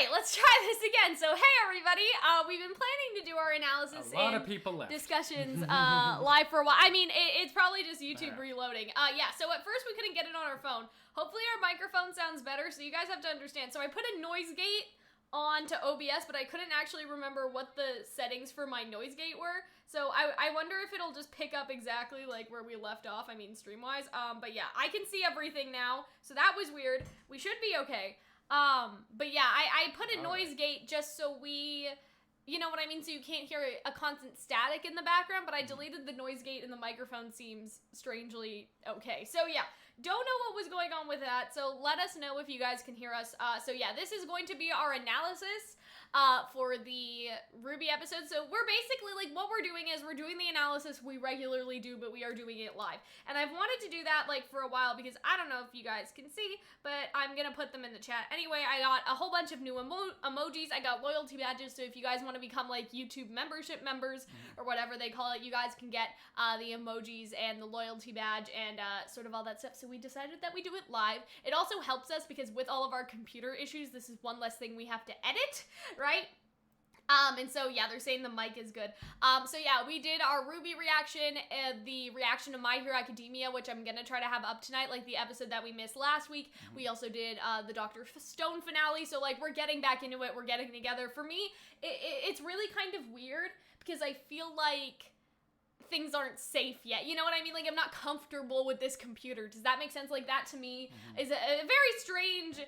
right, let's try this again. So, hey everybody, we've been planning to do our analysis A lot of people left. Discussions live for a while. I mean, it's probably just YouTube reloading. Yeah, so at first we couldn't get it on our phone. Hopefully our microphone sounds better, so you guys have to understand. So I put a noise gate onto OBS, but I couldn't actually remember what the settings for my noise gate were. So I wonder if it'll just pick up exactly like where we left off, I mean stream-wise. But yeah, I can see everything now, so that was weird. We should be okay. But yeah, I put a noise gate just so we, you know what I mean, so you can't hear a constant static in the background, but I deleted the noise gate and the microphone seems strangely okay. So yeah, don't know what was going on with that, so let us know if you guys can hear us. So yeah, this is going to be our analysis for the RWBY episode. So we're basically, like, what we're doing is we're doing the analysis we regularly do, but we are doing it live. And I've wanted to do that, like, for a while, because I don't know if you guys can see, but I'm gonna put them in the chat. Anyway, I got a whole bunch of new emojis. I got loyalty badges, so if you guys want to become, like, YouTube membership members, or whatever they call it, you guys can get the emojis and the loyalty badge and sort of all that stuff. So we decided that we do it live. It also helps us because with all of our computer issues, this is one less thing we have to edit, right? And so, yeah, they're saying the mic is good. So yeah, we did our RWBY reaction, the reaction to My Hero Academia, which I'm gonna try to have up tonight, like the episode that we missed last week. We also did the Dr. Stone finale, so like we're getting back into it, we're getting together. For me, it's really kind of weird because I feel like things aren't safe yet. You know what I mean? Like, I'm not comfortable with this computer. Does that make sense? Like, that to me is a very strange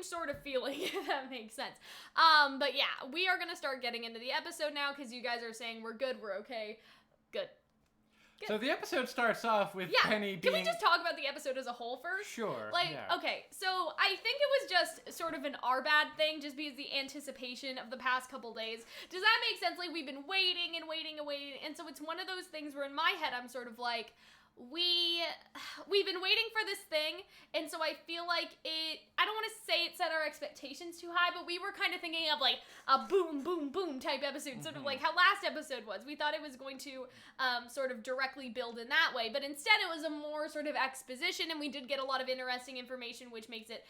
sort of feeling, if that makes sense. But yeah, we are gonna start getting into the episode now because you guys are saying we're good, we're okay. Good. So the episode starts off with Penny being... Can we just talk about the episode as a whole first? Sure, Like, okay, so I think it was just sort of an RWBY thing, just because the anticipation of the past couple days. Does that make sense? Like, we've been waiting and waiting and waiting, and so it's one of those things where in my head I'm sort of like, we've been waiting for this thing, and so I feel like I don't want to say it set our expectations too high, but we were kind of thinking of like a boom, boom, boom type episode, sort of like how last episode was. We thought it was going to sort of directly build in that way, but instead it was a more sort of exposition, and we did get a lot of interesting information, which makes it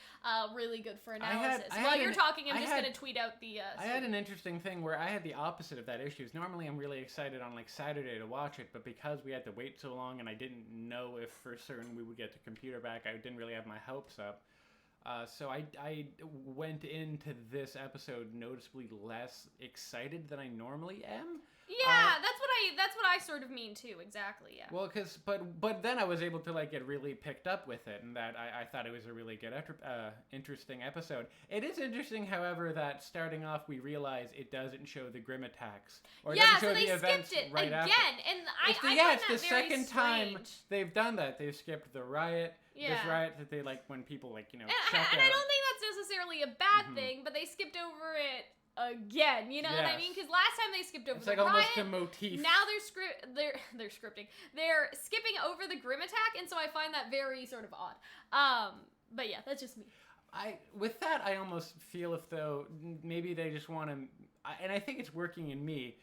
really good for analysis. While you're talking, I'm just going to tweet out the... I had an interesting thing where I had the opposite of that issues. Normally I'm really excited on like Saturday to watch it, but because we had to wait so long and I didn't know if for certain we would get the computer back, I didn't really have my hopes up. So I went into this episode noticeably less excited than I normally am. Yeah, that's what I sort of mean too. Exactly. Yeah. Well, but then I was able to like get really picked up with it, and that I thought it was a really good, interesting episode. It is interesting, however, that starting off we realize it doesn't show the Grim attacks, or it doesn't show the events right after. And I find it's that the second strange. time they've done that. They've skipped the riot. Yeah. This riot that they like when people like and I don't think that's necessarily a bad thing, but they skipped over it again, you know what I mean? Because last time they skipped over it's the like riot, almost a motif. now they're scripting. They're skipping over the Grim attack, and so I find that very sort of odd. But yeah, that's just me. With that, I almost feel if though maybe they just want to, and I think it's working in me.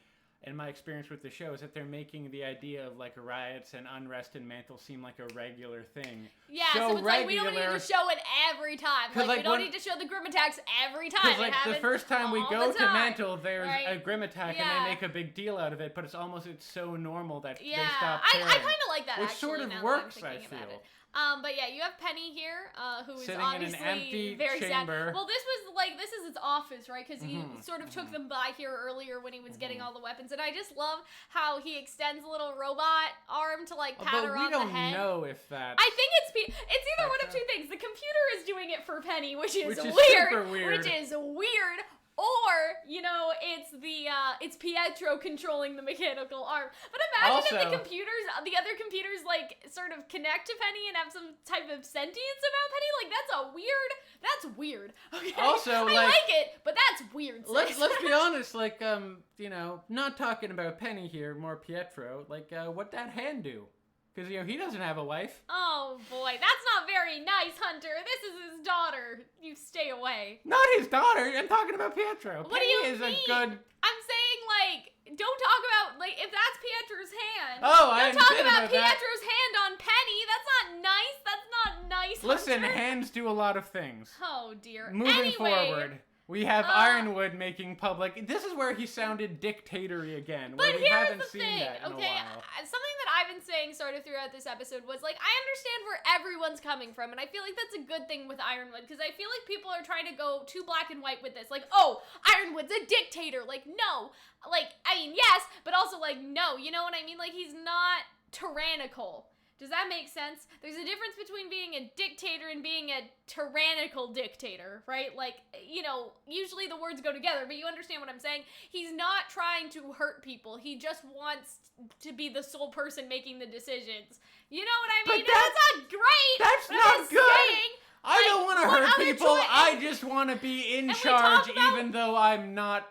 And my experience with the show is that they're making the idea of like riots and unrest in Mantle seem like a regular thing. Yeah, so it's like we don't need to show it every time. Like we don't need to show the Grim attacks every time. Because like the first time we go to Mantle, there's a Grim attack and they make a big deal out of it. But it's so normal that they stop caring. I kind of like that. Which actually, sort of now works, that I'm thinking I feel. about it. But yeah, you have Penny here, who is sitting obviously in an empty very chamber. sad. Well, this is his office, right? Because he sort of took them by here earlier when he was getting all the weapons, and I just love how he extends a little robot arm to like pat her on the head. We don't know if that. I think it's either one of two things. The computer is doing it for Penny, which is super weird. Which is weird. Or, you know, it's Pietro controlling the mechanical arm. But imagine if the other computers, like, sort of connect to Penny and have some type of sentience about Penny. Like, that's weird. Okay? Also, I like it, but that's weird. Let's be honest, like, you know, not talking about Penny here, more Pietro, like, what'd that hand do? Because, you know, he doesn't have a wife. Oh, boy. That's not very nice, Hunter. This is his daughter. You stay away. Not his daughter. I'm talking about Pietro. What Penny do you is mean? a good... I'm saying, like, don't talk about, like, if that's Pietro's hand. Oh, I don't talk about Pietro's hand on Penny. That's not nice. That's not nice, Listen, Hunter. hands do a lot of things. Oh, dear. Moving forward. We have Ironwood making public. This is where he sounded dictatory again. But where we here's haven't the seen thing, that in okay? a while. Something that I've been saying sort of throughout this episode was, like, I understand where everyone's coming from, and I feel like that's a good thing with Ironwood, because I feel like people are trying to go too black and white with this. Like, oh, Ironwood's a dictator. Like, no. Like, I mean, yes, but also, like, no. You know what I mean? Like, he's not tyrannical. Does that make sense? There's a difference between being a dictator and being a tyrannical dictator, right? Like, you know, usually the words go together, but you understand what I'm saying? He's not trying to hurt people. He just wants to be the sole person making the decisions. You know what I mean? But that's not great. That's not good. Saying, I don't want to hurt people. I choice? just want to be in And we charge, talk about- even though I'm not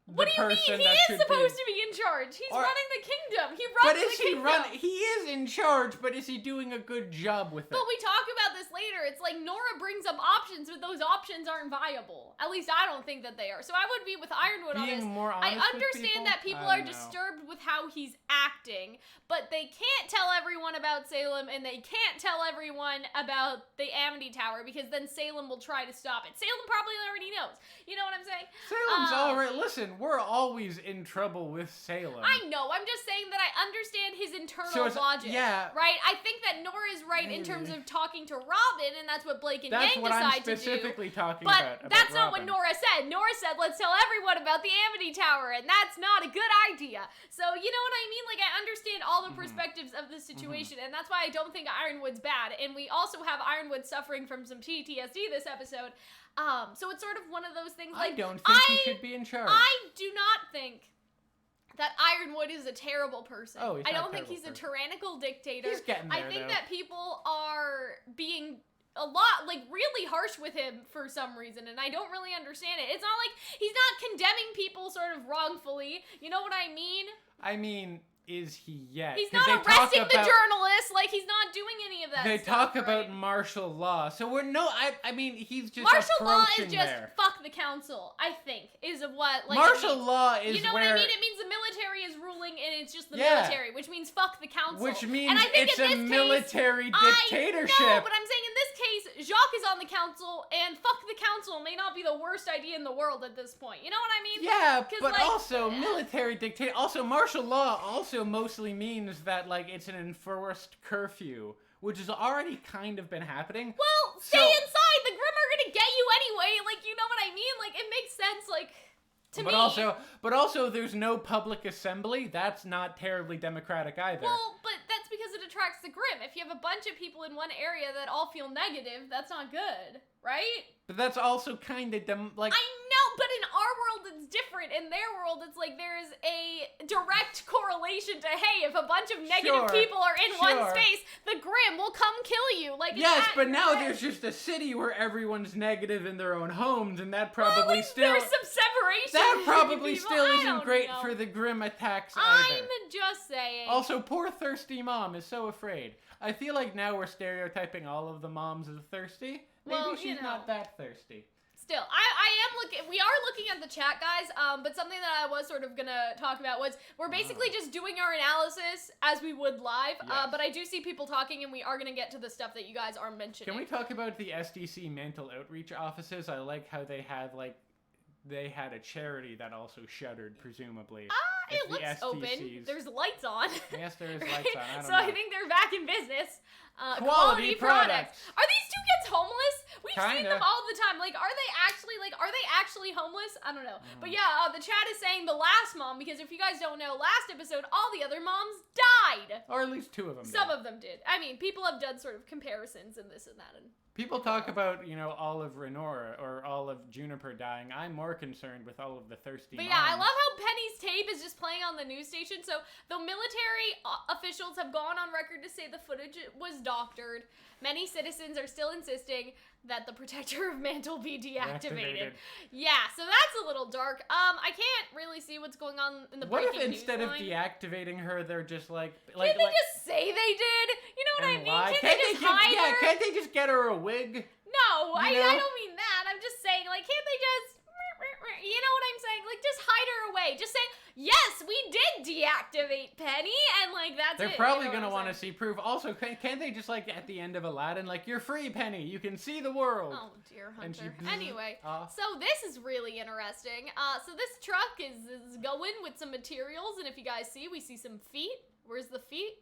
the What do you person mean? He that is should supposed be. to be in charge. He's Or- running the kingdom. He But runs is the he kingdom. He is in charge, but is he doing a good job with it? But we talk about this later. It's like Nora brings up options, but those options aren't viable. At least I don't think that they are. So I would be with Ironwood on this. Being more I honest with understand that people I are don't know. disturbed with how he's acting, but they can't tell everyone about Salem, and they can't tell everyone about the Amity Tower, because then Salem will try to stop it. Salem probably already knows. You know what I'm saying? Salem's alright. Listen, we're always in trouble with Salem. I know. I'm just saying that I understand his internal So it's- logic. yeah. Right? I think that Nora's right in terms of talking to Robin, and that's what Blake and That's Yang what I'm decide to do. specifically talking But about that's not Robin. what Nora said. Nora said, let's tell everyone about the Amity Tower, and that's not a good idea. So, you know what I mean? Like, I understand all the perspectives of the situation, and that's why I don't think Ironwood's bad. And we also have Ironwood suffering from some PTSD this episode. So it's sort of one of those things, like, I don't think he should be in charge. I do not think that Ironwood is a terrible person. Oh, he's I not a don't think terrible he's a person. tyrannical dictator. He's getting there, I think though. that people are being a lot, like, really harsh with him for some reason, and I don't really understand it. It's not like he's not condemning people sort of wrongfully. You know what I mean? I mean, is he yet? He's 'Cause not they talk arresting the about- journalist. Like, he's not doing any of that They stuff, talk about right? martial law, so we're I mean, he's just Martial law approaching is just there. fuck the council, I think, is what, like, Martial it means. law is You know where what I mean? It means the military is ruling and it's just the Yeah. military, which means fuck the council. which means and I think it's in a this case, military I dictatorship. know, but I'm saying in this case, Jacques is on the council, and fuck the council may not be the worst idea in the world at this point. You know what I mean? Yeah, 'Cause, but like, also military dictator. Also, martial law also mostly means that like it's an enforced curfew, which has already kind of been happening. Well, stay So- inside. The Grimm are gonna get you anyway. Like, you know what I mean? Like, it makes sense. Like, to but me. also, there's no public assembly. That's not terribly democratic either. Well, but that's because it attracts the Grimm. If you have a bunch of people in one area that all feel negative, that's not good, right? But that's also kind of like. I know, but in our world it's different. In their world, it's like there's a direct correlation to, hey, if a bunch of negative Sure, people are in one sure. space, the Grimm will come kill you. Like, Yes, it's but now at- there's just a city where everyone's negative in their own homes, and that well, at probably least still there's some separation. that between probably people. still I isn't don't great know. for the Grimm attacks either. I'm just saying. Also, poor thirsty mom is so afraid. I feel like now we're stereotyping all of the moms as thirsty. Maybe Well, she's you know. not that thirsty. Still, we are looking at the chat, guys, but something that I was sort of gonna talk about was, we're basically just doing our analysis as we would live, Yes. but I do see people talking, and we are gonna get to the stuff that you guys are mentioning. Can we talk about the SDC mental outreach offices? I like how they had a charity that also shuttered, presumably. It If the looks open. SDCs There's lights on. Yes, there is Right? lights on. I don't so know. I think they're back in business. Quality products. Are these two kids homeless? We've seen Kinda. them all the time. Like, are they actually homeless? I don't know. But yeah, the chat is saying the last mom, because if you guys don't know, last episode, all the other moms died. Or at least two of them. Some did. of them did. I mean, people have done sort of comparisons and this and that. And People talk about, all of Renora or all of Juniper dying. I'm more concerned with all of the thirsty But moms. yeah, I love how Penny's tape is just playing on the news station. So the military officials have gone on record to say the footage was doctored. Many citizens are still insisting that the Protector of Mantle be deactivated. Yeah, so that's a little dark. I can't really see what's going on in the What breaking if news instead of line. deactivating her, they're just like Can't they just say they did? You know what I and mean? lie? Can't they just hide her? Can't they just get her a wig? No, I know? don't mean that. I'm just saying, like, can't they just... You know what I'm saying? Like, just hide her away. Just say, yes, we did deactivate ate Penny, and like that's They're it. probably You know gonna what I'm want to saying? see proof. Also, can't they just like at the end of Aladdin, like you're free, Penny, you can see the world. Oh dear And she Hunter. bzzz Anyway, off. so this is really interesting. So this truck is going with some materials, and if you guys see, we see some feet. Where's the feet?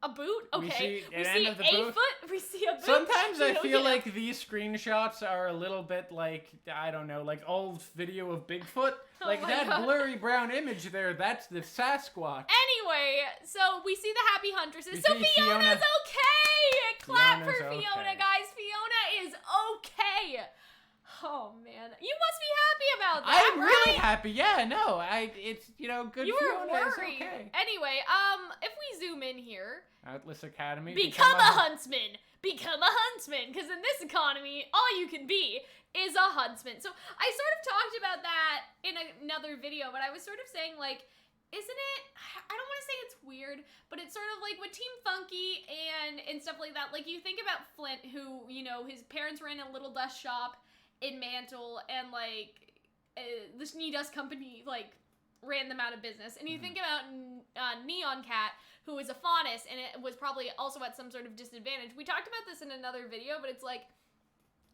A boot? Okay. We see an see end of the a boot. foot. We see a boot. Sometimes I You know, feel you know. like these screenshots are a little bit like, I don't know, like old video of Bigfoot. Oh Like my that God. blurry brown image there, that's the Sasquatch. Anyway, so we see the Happy Huntresses. We So see Fiona's Fiona. okay! Clap Fiona's for Fiona, okay. guys. Fiona is okay. Oh man, you must be happy about that. I'm right? really happy. Yeah, no, it's good. You were Fiona is worried. okay. Anyway, if we zoom in here, Atlas Academy. become a huntsman. Become a huntsman, because in this economy, all you can be is a huntsman. So I sort of talked about that in another video, but I was sort of saying like, isn't it? I don't want to say it's weird, but it's sort of like with Team Funky and stuff like that. Like you think about Flint, who his parents ran a little dust shop in Mantle, and like the Schnee Dust Company like ran them out of business. And you think about Neon Cat, who is a faunus, and it was probably also at some sort of disadvantage. We talked about this in another video, but it's like,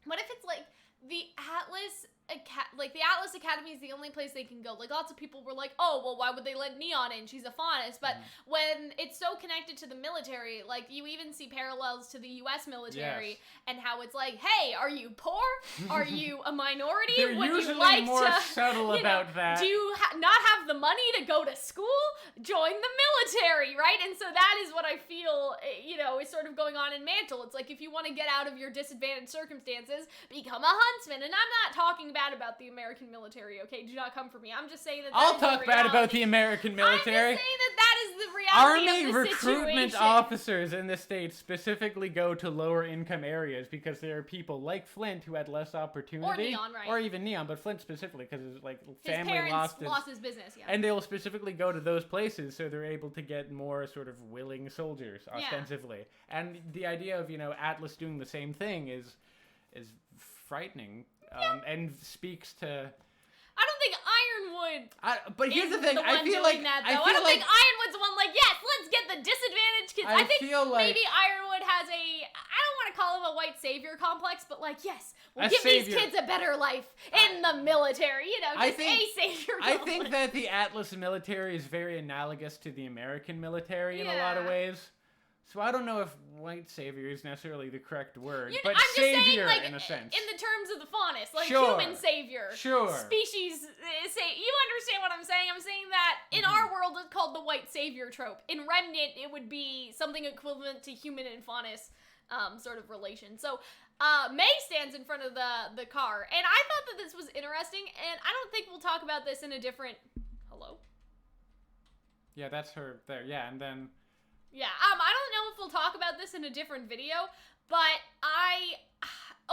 what if it's like the Atlas Academy is the only place they can go. Like lots of people were like, oh, well, why would they let Neon in? She's a faunus. But when it's so connected to the military, like you even see parallels to the U.S. military and how it's like, hey, are you poor? Are you a minority? They're Would usually you like more to, subtle about that. Do you not have the money to go to school? Join the military, right? And so that is what I feel, is sort of going on in Mantle. It's like if you want to get out of your disadvantaged circumstances, become a huntsman. And I'm not talking bad about the American military, okay? Do not come for me. I'm just saying that I'll is the talk bad about reality. the American military. I'm just saying that is the reality Army of the recruitment situation. officers in the States specifically go to lower income areas because there are people like Flint who had less opportunity. Or Neon, right. Or even Neon, but Flint specifically because his His family parents lost his business, yeah. And they'll specifically go to those places so they're able to get more sort of willing soldiers, ostensibly. And the idea of, Atlas doing the same thing is frightening. And speaks to... I don't think Ironwood but here's is the thing, one I feel doing like... that, though. I don't think Ironwood's the one like, yes, let's get the disadvantaged kids. I think feel like maybe Ironwood has I don't want to call him a white savior complex, but like, yes, we'll A give these savior. kids a better life in the military. I Just think- a savior I complex. think that the Atlas military is very analogous to the American military in a lot of Yeah. ways. So I don't know if white savior is necessarily the correct word, I'm but just savior saying, like, in a sense. in the terms of the faunus, like Sure. human savior. Sure. Species, you understand what I'm saying? I'm saying that in our world it's called the white savior trope. In Remnant, it would be something equivalent to human and faunus sort of relation. So May stands in front of the car, and I thought that this was interesting, and I don't think we'll talk about this in a different... Hello? Yeah, that's her there. Yeah, and then... Yeah, I don't know if we'll talk about this in a different video, but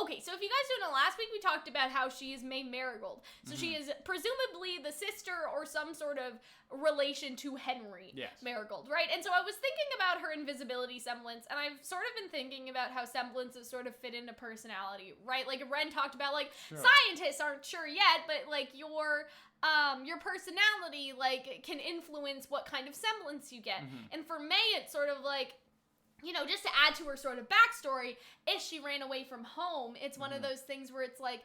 okay, so if you guys don't know, last week we talked about how she is May Marigold. So she is presumably the sister or some sort of relation to Henry Marigold, right? And so I was thinking about her invisibility semblance, and I've sort of been thinking about how semblances sort of fit into personality, right? Like Ren talked about, like, scientists aren't sure yet, but like your personality like can influence what kind of semblance you get. And for May, it's sort of like, just to add to her sort of backstory, if she ran away from home, it's one of those things where it's like,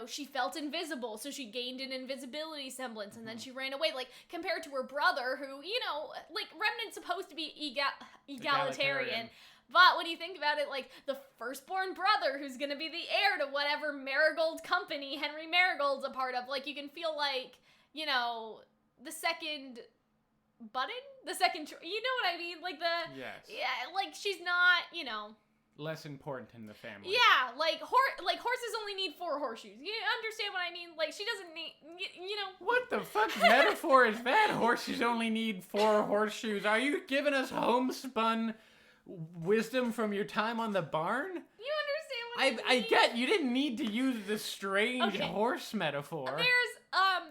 she felt invisible, so she gained an invisibility semblance, and then she ran away, like, compared to her brother, who, like, Remnant's supposed to be egalitarian. But when you think about it, like, the firstborn brother who's gonna be the heir to whatever Marigold company Henry Marigold's a part of, like, you can feel like, the second button? The second, you know what I mean? Like, like, she's not, less important in the family. Yeah, like, horses only need 4 horseshoes. You understand what I mean? Like, she doesn't need, What the fuck metaphor is that? Horses only need 4 horseshoes. Are you giving us homespun wisdom from your time on the barn? You understand what I mean? I get you didn't need to use the strange horse metaphor.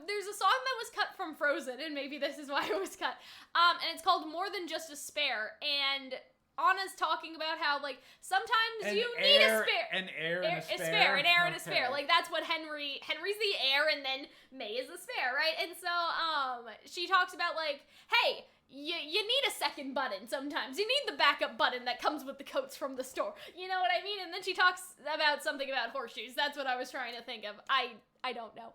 There's a song that was cut from Frozen, and maybe this is why it was cut. And it's called More Than Just a Spare, and Anna's talking about how, like, sometimes you need a spare. An heir and a spare. An heir and a spare. Like, that's what Henry's the heir, and then May is the spare, right? And so, she talks about, like, hey, you need a second button sometimes. You need the backup button that comes with the coats from the store. You know what I mean? And then she talks about something about horseshoes. That's what I was trying to think of. I don't know.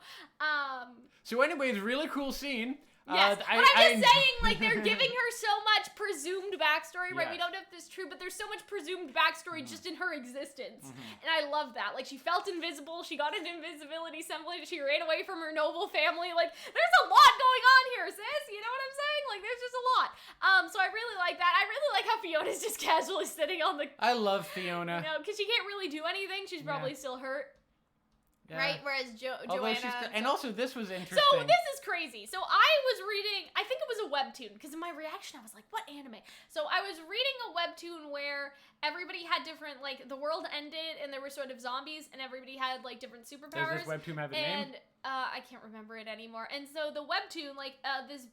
So anyways, really cool scene. Yes, but I'm just saying, like, they're giving her so much presumed backstory, right? Yes. We don't know if this is true, but there's so much presumed backstory just in her existence. And I love that. Like, she felt invisible, she got an invisibility semblance, she ran away from her noble family. Like, there's a lot going on here, sis! You know what I'm saying? Like, there's just a lot. So I really like that. I really like how Fiona's just casually sitting on the... I love Fiona. You know, because she can't really do anything. She's probably still hurt. Yeah. Right? Whereas Joanna... And also, this was interesting. So, this is crazy. So, I was reading... I think it was a webtoon, because in my reaction, I was like, what anime? So, I was reading a webtoon where everybody had different... Like, the world ended, and there were sort of zombies, and everybody had, like, different superpowers. Does this webtoon have a name? And, I can't remember it anymore. And so, the webtoon, like, this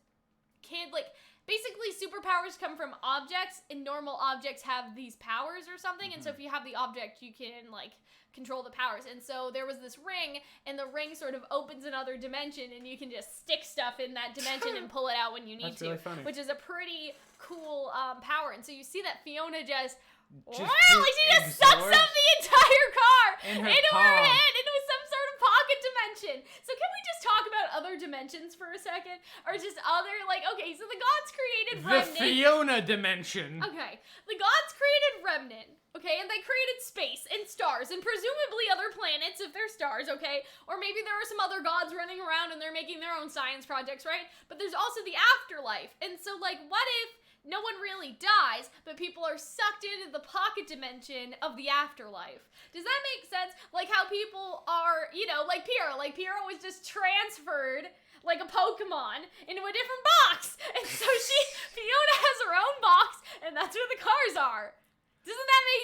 kid, like... Basically, superpowers come from objects, and normal objects have these powers or something, and so if you have the object, you can, like, control the powers. And so there was this ring, and the ring sort of opens another dimension, and you can just stick stuff in that dimension and pull it out when you need That's really funny. Which is a pretty cool power. And so you see that Fiona just Just sucks up the entire car into her head, into some sort of pocket dimension. So can we just talk about other dimensions for a second? Or just other, like, okay, so the gods created Remnant. The Fiona dimension. Okay, the gods created Remnant, okay, and they created space and stars and presumably other planets if they're stars, okay? Or maybe there are some other gods running around and they're making their own science projects, right? But there's also the afterlife. And so, like, what if no one really dies, but people are sucked into the pocket dimension of the afterlife? Does that make sense? Like how people are, you know, like Piero. Like Piero was just transferred, like a Pokemon, into a different box. And so Fiona has her own box, and that's where the cars are. Doesn't that make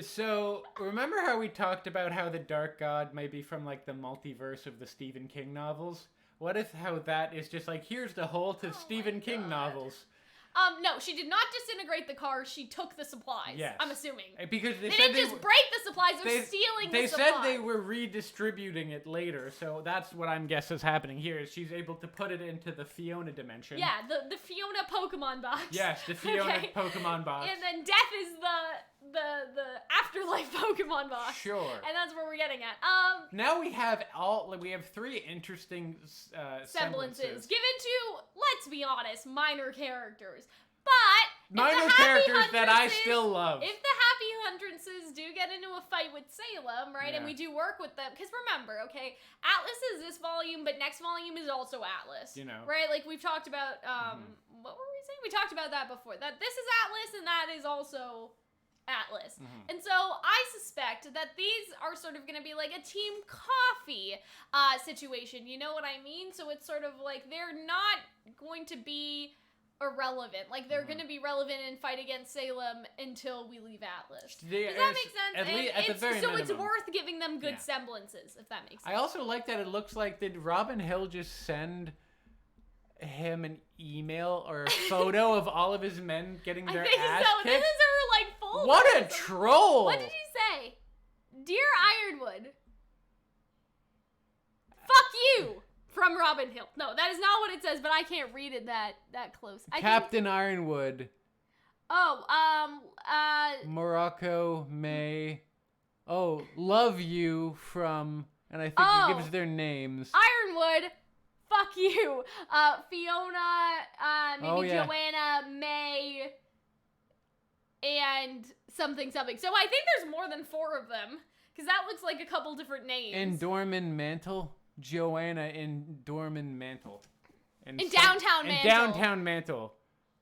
sense? So, remember how we talked about how the Dark God might be from, like, the multiverse of the Stephen King novels? What if how that is just like, here's the whole to Stephen King novels? No, she did not disintegrate the car. She took the supplies. Yes. I'm assuming. Because they didn't just break the supplies. They're stealing the supplies. They said they were redistributing it later, so that's what I'm guessing is happening here. Is she's able to put it into the Fiona dimension. Yeah, the Fiona Pokemon box. Yes, the Fiona Pokemon box. And then Death is the afterlife Pokemon box. Sure. And that's where we're getting at. Now we have three interesting semblances given to, let's be honest, minor characters. But minor characters that I still love. If the Happy Huntresses do get into a fight with Salem, right, and we do work with them, because remember, okay, Atlas is this volume, but next volume is also Atlas. You know. Right? Like, we've talked about, what were we saying? We talked about that before. That this is Atlas, and that is also Atlas. And so I suspect that these are sort of going to be like a team coffee situation. You know what I mean? So it's sort of like they're not going to be irrelevant. Like, they're going to be relevant and fight against Salem until we leave Atlas. Does that make sense? So it's worth giving them good semblances, if that makes sense. I also like that it looks like, did Robin Hill just send him an email or a photo of all of his men getting their ass kicked? This is her, like, full... What a troll! What did you say? Dear Ironwood, fuck you! From Robin Hill. No, that is not what it says, but I can't read it that close. Captain Ironwood. Morocco, May. Oh, love you from... And I think it gives their names. Ironwood, fuck you. Fiona, maybe Joanna, May, and something. So I think there's more than 4 of them, because that looks like a couple different names. And Dorman Mantle. Joanna in Dorman Mantle. In Downtown Mantle. In Downtown Mantle.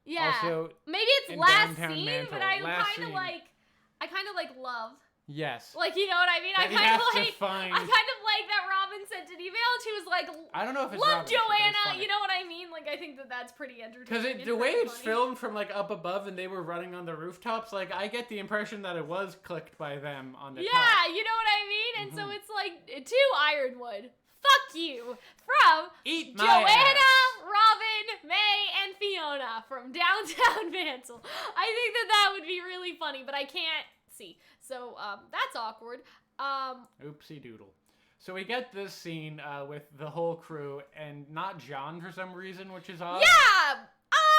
Yeah. Also, maybe it's last scene, Mantle. But I kind of like love. Yes. Like, you know what I mean? I kind of like that Robin sent an email and she was like, I don't know if it's love Robin, Joanna, you know what I mean? Like, I think that's pretty entertaining. Because the way it's filmed from, like, up above and they were running on the rooftops, like, I get the impression that it was clicked by them on the top. Yeah, you know what I mean? And so it's like, to Ironwood, fuck you, from Eat my Joanna, ass. Robin, May, and Fiona. from downtown Mansell. I think that would be really funny, but I can't see. So, that's awkward. Oopsie doodle. So we get this scene with the whole crew and not John for some reason, which is odd. Yeah!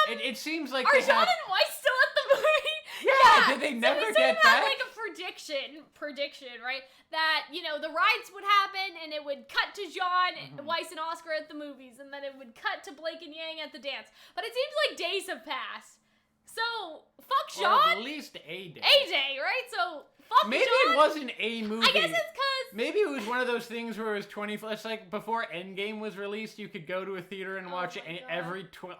It seems like are John and Weiss still at the movie? Yeah, did they never get back? Like a prediction, right? That, the riots would happen and it would cut to John, Weiss, and Oscar at the movies, and then it would cut to Blake and Yang at the dance. But it seems like days have passed. So, fuck John. Or at least a day. A day, right? So, fuck Maybe John. it wasn't a movie. I guess it's because... Maybe it was one of those things where it was 20... It's like before Endgame was released, you could go to a theater and watch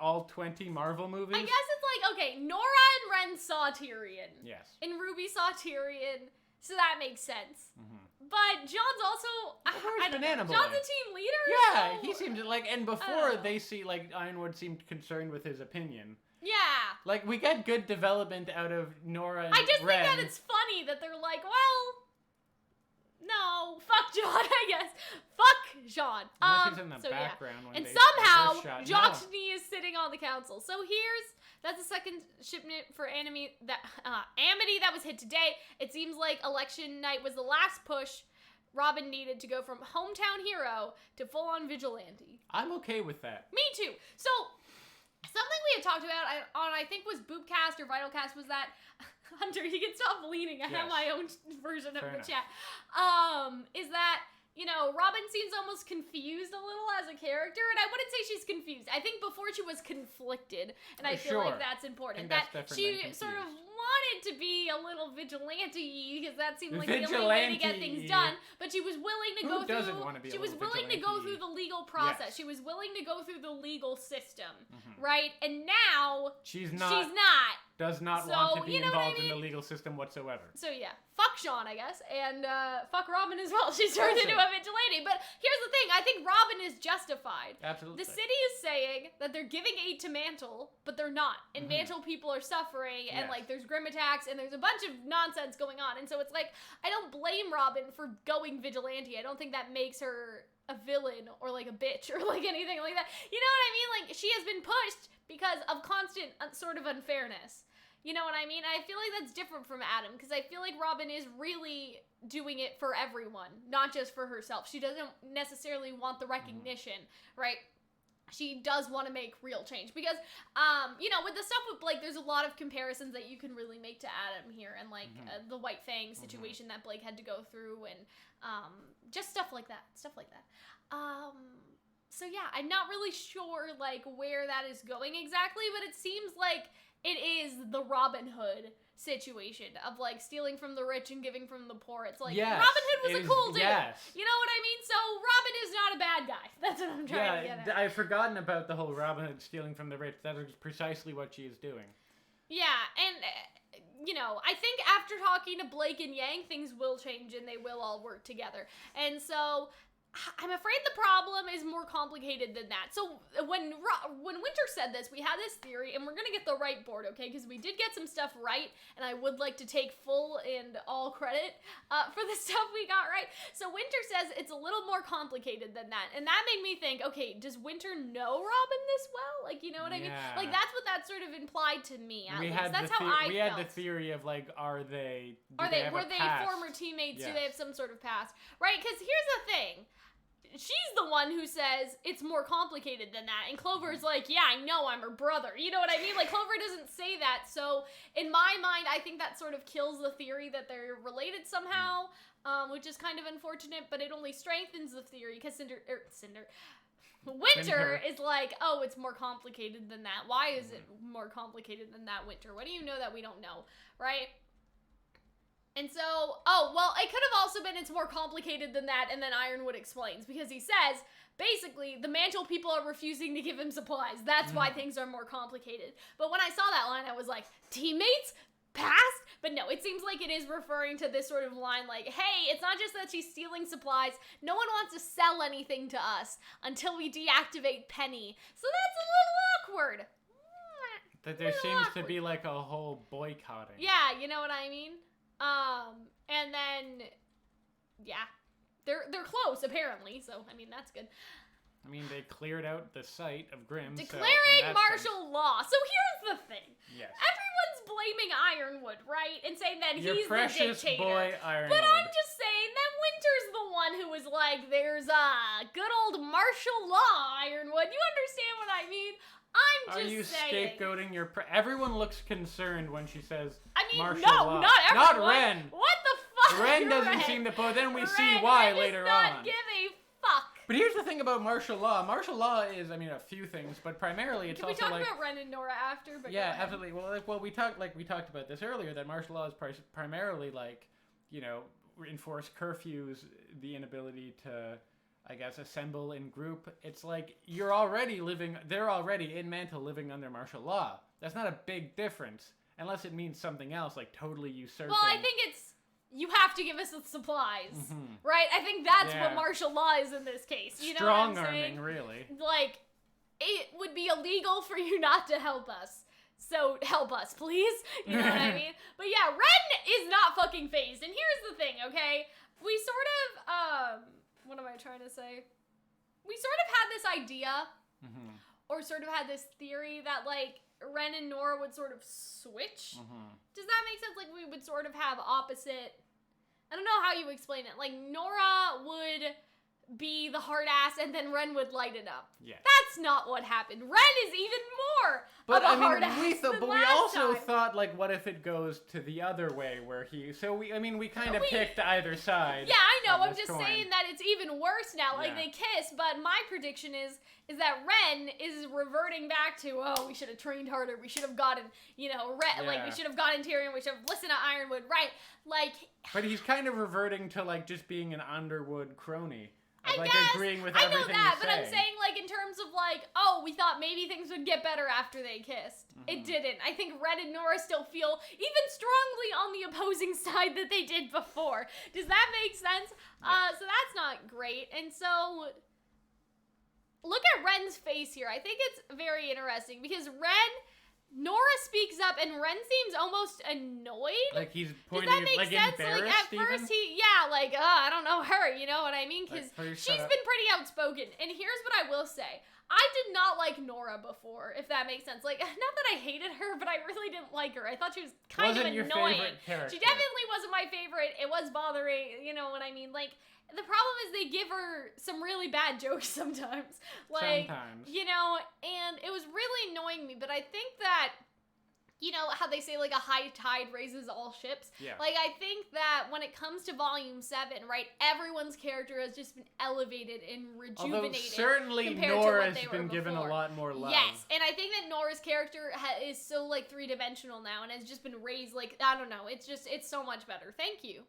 all 20 Marvel movies. I guess it's like, okay, Nora and Ren saw Tyrion. Yes. And RWBY saw Tyrion. So that makes sense. But John's also... I don't know. John's a team leader? Yeah, so, he seemed to, like... And before they see, like, Ironwood seemed concerned with his opinion. Yeah. Like, we get good development out of Nora and I just Ren. think that it's funny that they're like, well... No, fuck John, I guess. Fuck John. Unless he's in the background when and they somehow, shot. Jockney is sitting on the council. So that's the second shipment for Amity that was hit today. It seems like election night was the last push Robin needed to go from hometown hero to full-on vigilante. I'm okay with that. Me too. So, something we had talked about on, I think, was Boopcast or Vitalcast was that... Hunter, you can stop leaning. I have my own version of the chat. Is that, Robin seems almost confused a little as a character, and I wouldn't say she's confused. I think before she was conflicted, and I feel like that's important. That she sort of wanted to be a little vigilante because that seemed like the only way to get things done. But she was willing to go through. She was willing to go through the legal process. Yes. She was willing to go through the legal system, right? And now she's not. Does not want to be involved in the legal system whatsoever. So yeah, fuck Sean, I guess, and fuck Robin as well. She's turned into a vigilante. But here's the thing, I think Robin is justified. Absolutely. The city is saying that they're giving aid to Mantle, but they're not. And Mantle people are suffering, and like there's grim attacks, and there's a bunch of nonsense going on. And so it's like, I don't blame Robin for going vigilante. I don't think that makes her a villain or like a bitch or like anything like that. You know what I mean? Like, she has been pushed because of constant sort of unfairness. You know what I mean? I feel like that's different from Adam, because I feel like Robin is really doing it for everyone, not just for herself. She doesn't necessarily want the recognition, right? She does want to make real change, because, with the stuff with Blake, there's a lot of comparisons that you can really make to Adam here, and, like, the White Fang situation that Blake had to go through, and, just stuff like that. So yeah, I'm not really sure, like, where that is going exactly, but it seems like it is the Robin Hood situation of, like, stealing from the rich and giving from the poor. It's like, Robin Hood was a cool dude. Yes. You know what I mean? So Robin is not a bad guy. That's what I'm trying to get at. I've forgotten about the whole Robin Hood stealing from the rich. That is precisely what she is doing. Yeah, and... I think after talking to Blake and Yang, things will change and they will all work together. And so, I'm afraid the problem is more complicated than that. So, when Winter said this, we had this theory, and we're gonna get the right board, okay? Because we did get some stuff right, and I would like to take full and all credit for the stuff we got right. So, Winter says it's a little more complicated than that. And that made me think, okay, does Winter know Robin this well? Like, you know what I mean? Like, that's what that sort of implied to me, at least. That's how I felt. We had the theory of, like, were they former teammates? Yes. Do they have some sort of past? Right? Because here's the thing. She's the one who says it's more complicated than that. And Clover's like, yeah, I know, I'm her brother. You know what I mean? Like, Clover doesn't say that. So, in my mind, I think that sort of kills the theory that they're related somehow, which is kind of unfortunate, but it only strengthens the theory, because Winter is like, oh, it's more complicated than that. Why is it more complicated than that, Winter? What do you know that we don't know, right? And so, it could have also been it's more complicated than that, and then Ironwood explains, because he says, basically, the Mantle people are refusing to give him supplies. That's why things are more complicated. But when I saw that line, I was like, teammates? Past? But no, it seems like it is referring to this sort of line like, hey, it's not just that she's stealing supplies. No one wants to sell anything to us until we deactivate Penny. So that's a little awkward. That there seems to be like a whole boycotting. Yeah, you know what I mean? And then, yeah, they're close apparently, so, I mean, that's good. I mean, they cleared out the site of Grimm. Declaring martial law. So here's the thing. Yes. Everyone's blaming Ironwood, right? And saying that Your he's the precious dictator. boy, Ironwood. But I'm just saying that Winter's the one who was like, there's a good old martial law, Ironwood. You understand what I mean? I'm just saying. Are you scapegoating your... Everyone looks concerned when she says martial law. Not everyone. Not Ren. What the fuck? Ren doesn't seem to... But then we see Ren why later does on. not give a fuck. But here's the thing about martial law. Martial law is, I mean, a few things, but primarily it's Can we also talk about Ren and Nora after? But yeah, absolutely. Well, we talked about this earlier, that martial law is primarily like, you know, enforce curfews, the inability to, I guess, assemble in group. It's like they're already in Mantle living under martial law. That's not a big difference, unless it means something else, like totally usurping. Well, I think it's, you have to give us the supplies, right? I think that's what martial law is in this case. You know what I'm saying? Strong-arming, really. Like, it would be illegal for you not to help us. So, help us, please. You know what I mean? But yeah, Ren is not fucking phased. And here's the thing, okay? We sort of, what am I trying to say? We sort of had this idea, or sort of had this theory that, like, Ren and Nora would sort of switch. Does that make sense? Like, we would sort of have opposite... I don't know how you explain it. Like, Nora would be the hard ass, and then Ren would light it up. Yeah. That's not what happened. Ren is even more of a hard ass But we also thought, like, what if it goes to the other way, where he... So, we kind of picked either side. Yeah, I know. I'm just saying that it's even worse now. Like, they kiss, but my prediction is that Ren is reverting back to, oh, we should have trained harder. We should have gotten, you know, like, we should have gotten Tyrion. We should have listened to Ironwood, right? Like... But he's kind of reverting to, like, just being an Underwood crony. I guess. Agreeing with I know everything that, he's but saying. I'm saying, like, in terms of, like, oh, we thought maybe things would get better after they kissed. It didn't. I think Ren and Nora still feel even strongly on the opposing side that they did before. Does that make sense? Yeah. So that's not great. And so, look at Ren's face here. I think it's very interesting because Nora speaks up and Ren seems almost annoyed. Like he's pointing, does that make like sense? embarrassed. Like at first I don't know her, you know what I mean? Because she's been pretty outspoken. And here's what I will say. I did not like Nora before, if that makes sense. Like, not that I hated her, but I really didn't like her. I thought she was kind of annoying. Your favorite character. She definitely wasn't my favorite. It was bothering, you know what I mean? Like, the problem is they give her some really bad jokes sometimes. Like, you know, and it was really annoying me. But I think that, you know, how they say, like, a high tide raises all ships? Yeah. Like, I think that when it comes to Volume 7, right, everyone's character has just been elevated and rejuvenated. Although certainly Nora's been given a lot more love. Yes, and I think that Nora's character is so, like, three-dimensional now and has just been raised, like, I don't know, it's so much better. Thank you.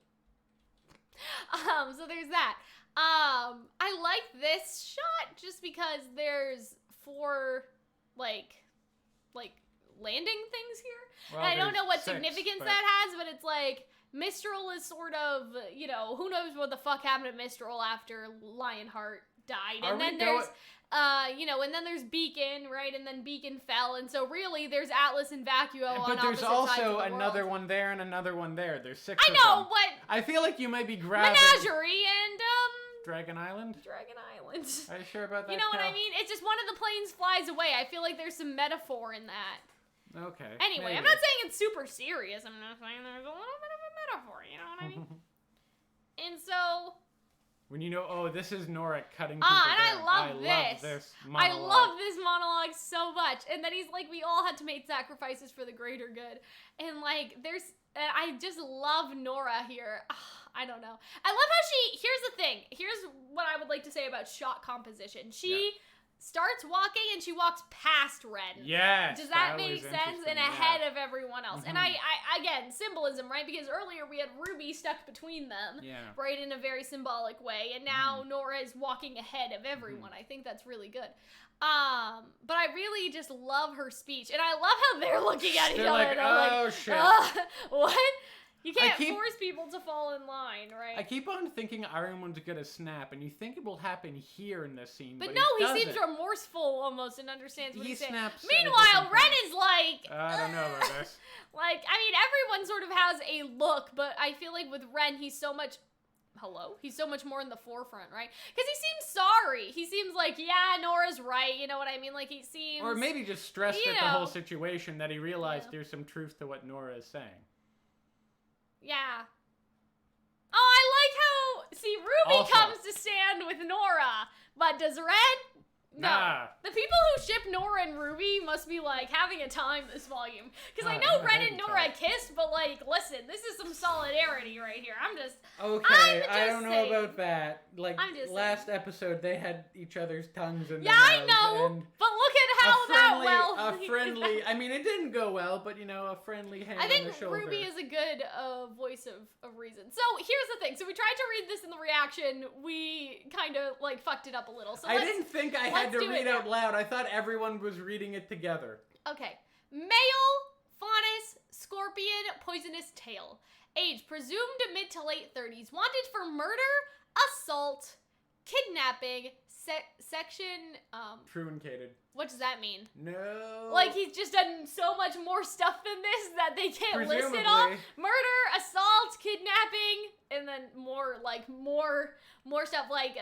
So there's that. I like this shot just because there's 4, like, landing things here. Well, and I don't know what significance that has, but it's like Mistral is sort of, you know, who knows what the fuck happened to Mistral after Lionheart died. And then there's you know, and then there's Beacon, right? And then Beacon fell, and so really there's Atlas and Vacuo on opposite sides of the world. But there's also another one there and another one there. There's 6 I know, but I feel like you might be grabbing Menagerie and Dragon Island? Dragon Island. Are you sure about that? You know what I mean? It's just one of the planes flies away. I feel like there's some metaphor in that. Okay. Anyway, maybe. I'm not saying it's super serious. I'm not saying there's a little bit of a metaphor, you know what I mean? And so... When you know, oh, this is Nora cutting people and down. I love this monologue. I love this monologue so much. And then he's like, we all had to make sacrifices for the greater good. And like, I just love Nora here. I don't know. I love how here's the thing. Here's what I would like to say about shot composition. She starts walking and she walks past Ren. Yes. Does that make sense? And ahead of everyone else. And I again, symbolism, right? Because earlier we had RWBY stuck between them, right, in a very symbolic way. And now Nora is walking ahead of everyone. I think that's really good. But I really just love her speech. And I love how they're looking at each other. Like, oh, shit. What? You can't force people to fall in line, right? I keep on thinking Ironwood's gonna snap, and you think it will happen here in this scene, but no, he seems remorseful almost and understands what he's saying. Snaps. Meanwhile, Ren is like... I don't know about this. Like, I mean, everyone sort of has a look, but I feel like with Ren, he's so much hello? He's so much more in the forefront, right? Because he seems sorry. He seems like, yeah, Nora's right. You know what I mean? Like, he seems... Or maybe just stressed at the whole situation that he realized there's some truth to what Nora is saying. Yeah. Oh, I like how... See, RWBY comes to stand with Nora, but does Ren... No. Nah. The people who ship Nora and RWBY must be, like, having a time this volume. Because I know Ren and Nora kissed, but, like, listen, this is some solidarity right here. I'm just I don't know about that. Like, last episode, they had each other's tongues in their mouths. I know, but look at how that friendly, I mean, it didn't go well, but, a friendly hand on the shoulder. I think RWBY is a good voice of reason. So, here's the thing. So, we tried to read this in the reaction. We kind of, like, fucked it up a little. So I didn't think I had to read out loud. I thought everyone was reading it together. Okay. Male, faunus, scorpion, poisonous tail. Age, presumed mid to late 30s. Wanted for murder, assault, kidnapping, section, Truncated. What does that mean? No. Like, he's just done so much more stuff than this that they can't list it all. Murder, assault, kidnapping, and then more stuff like,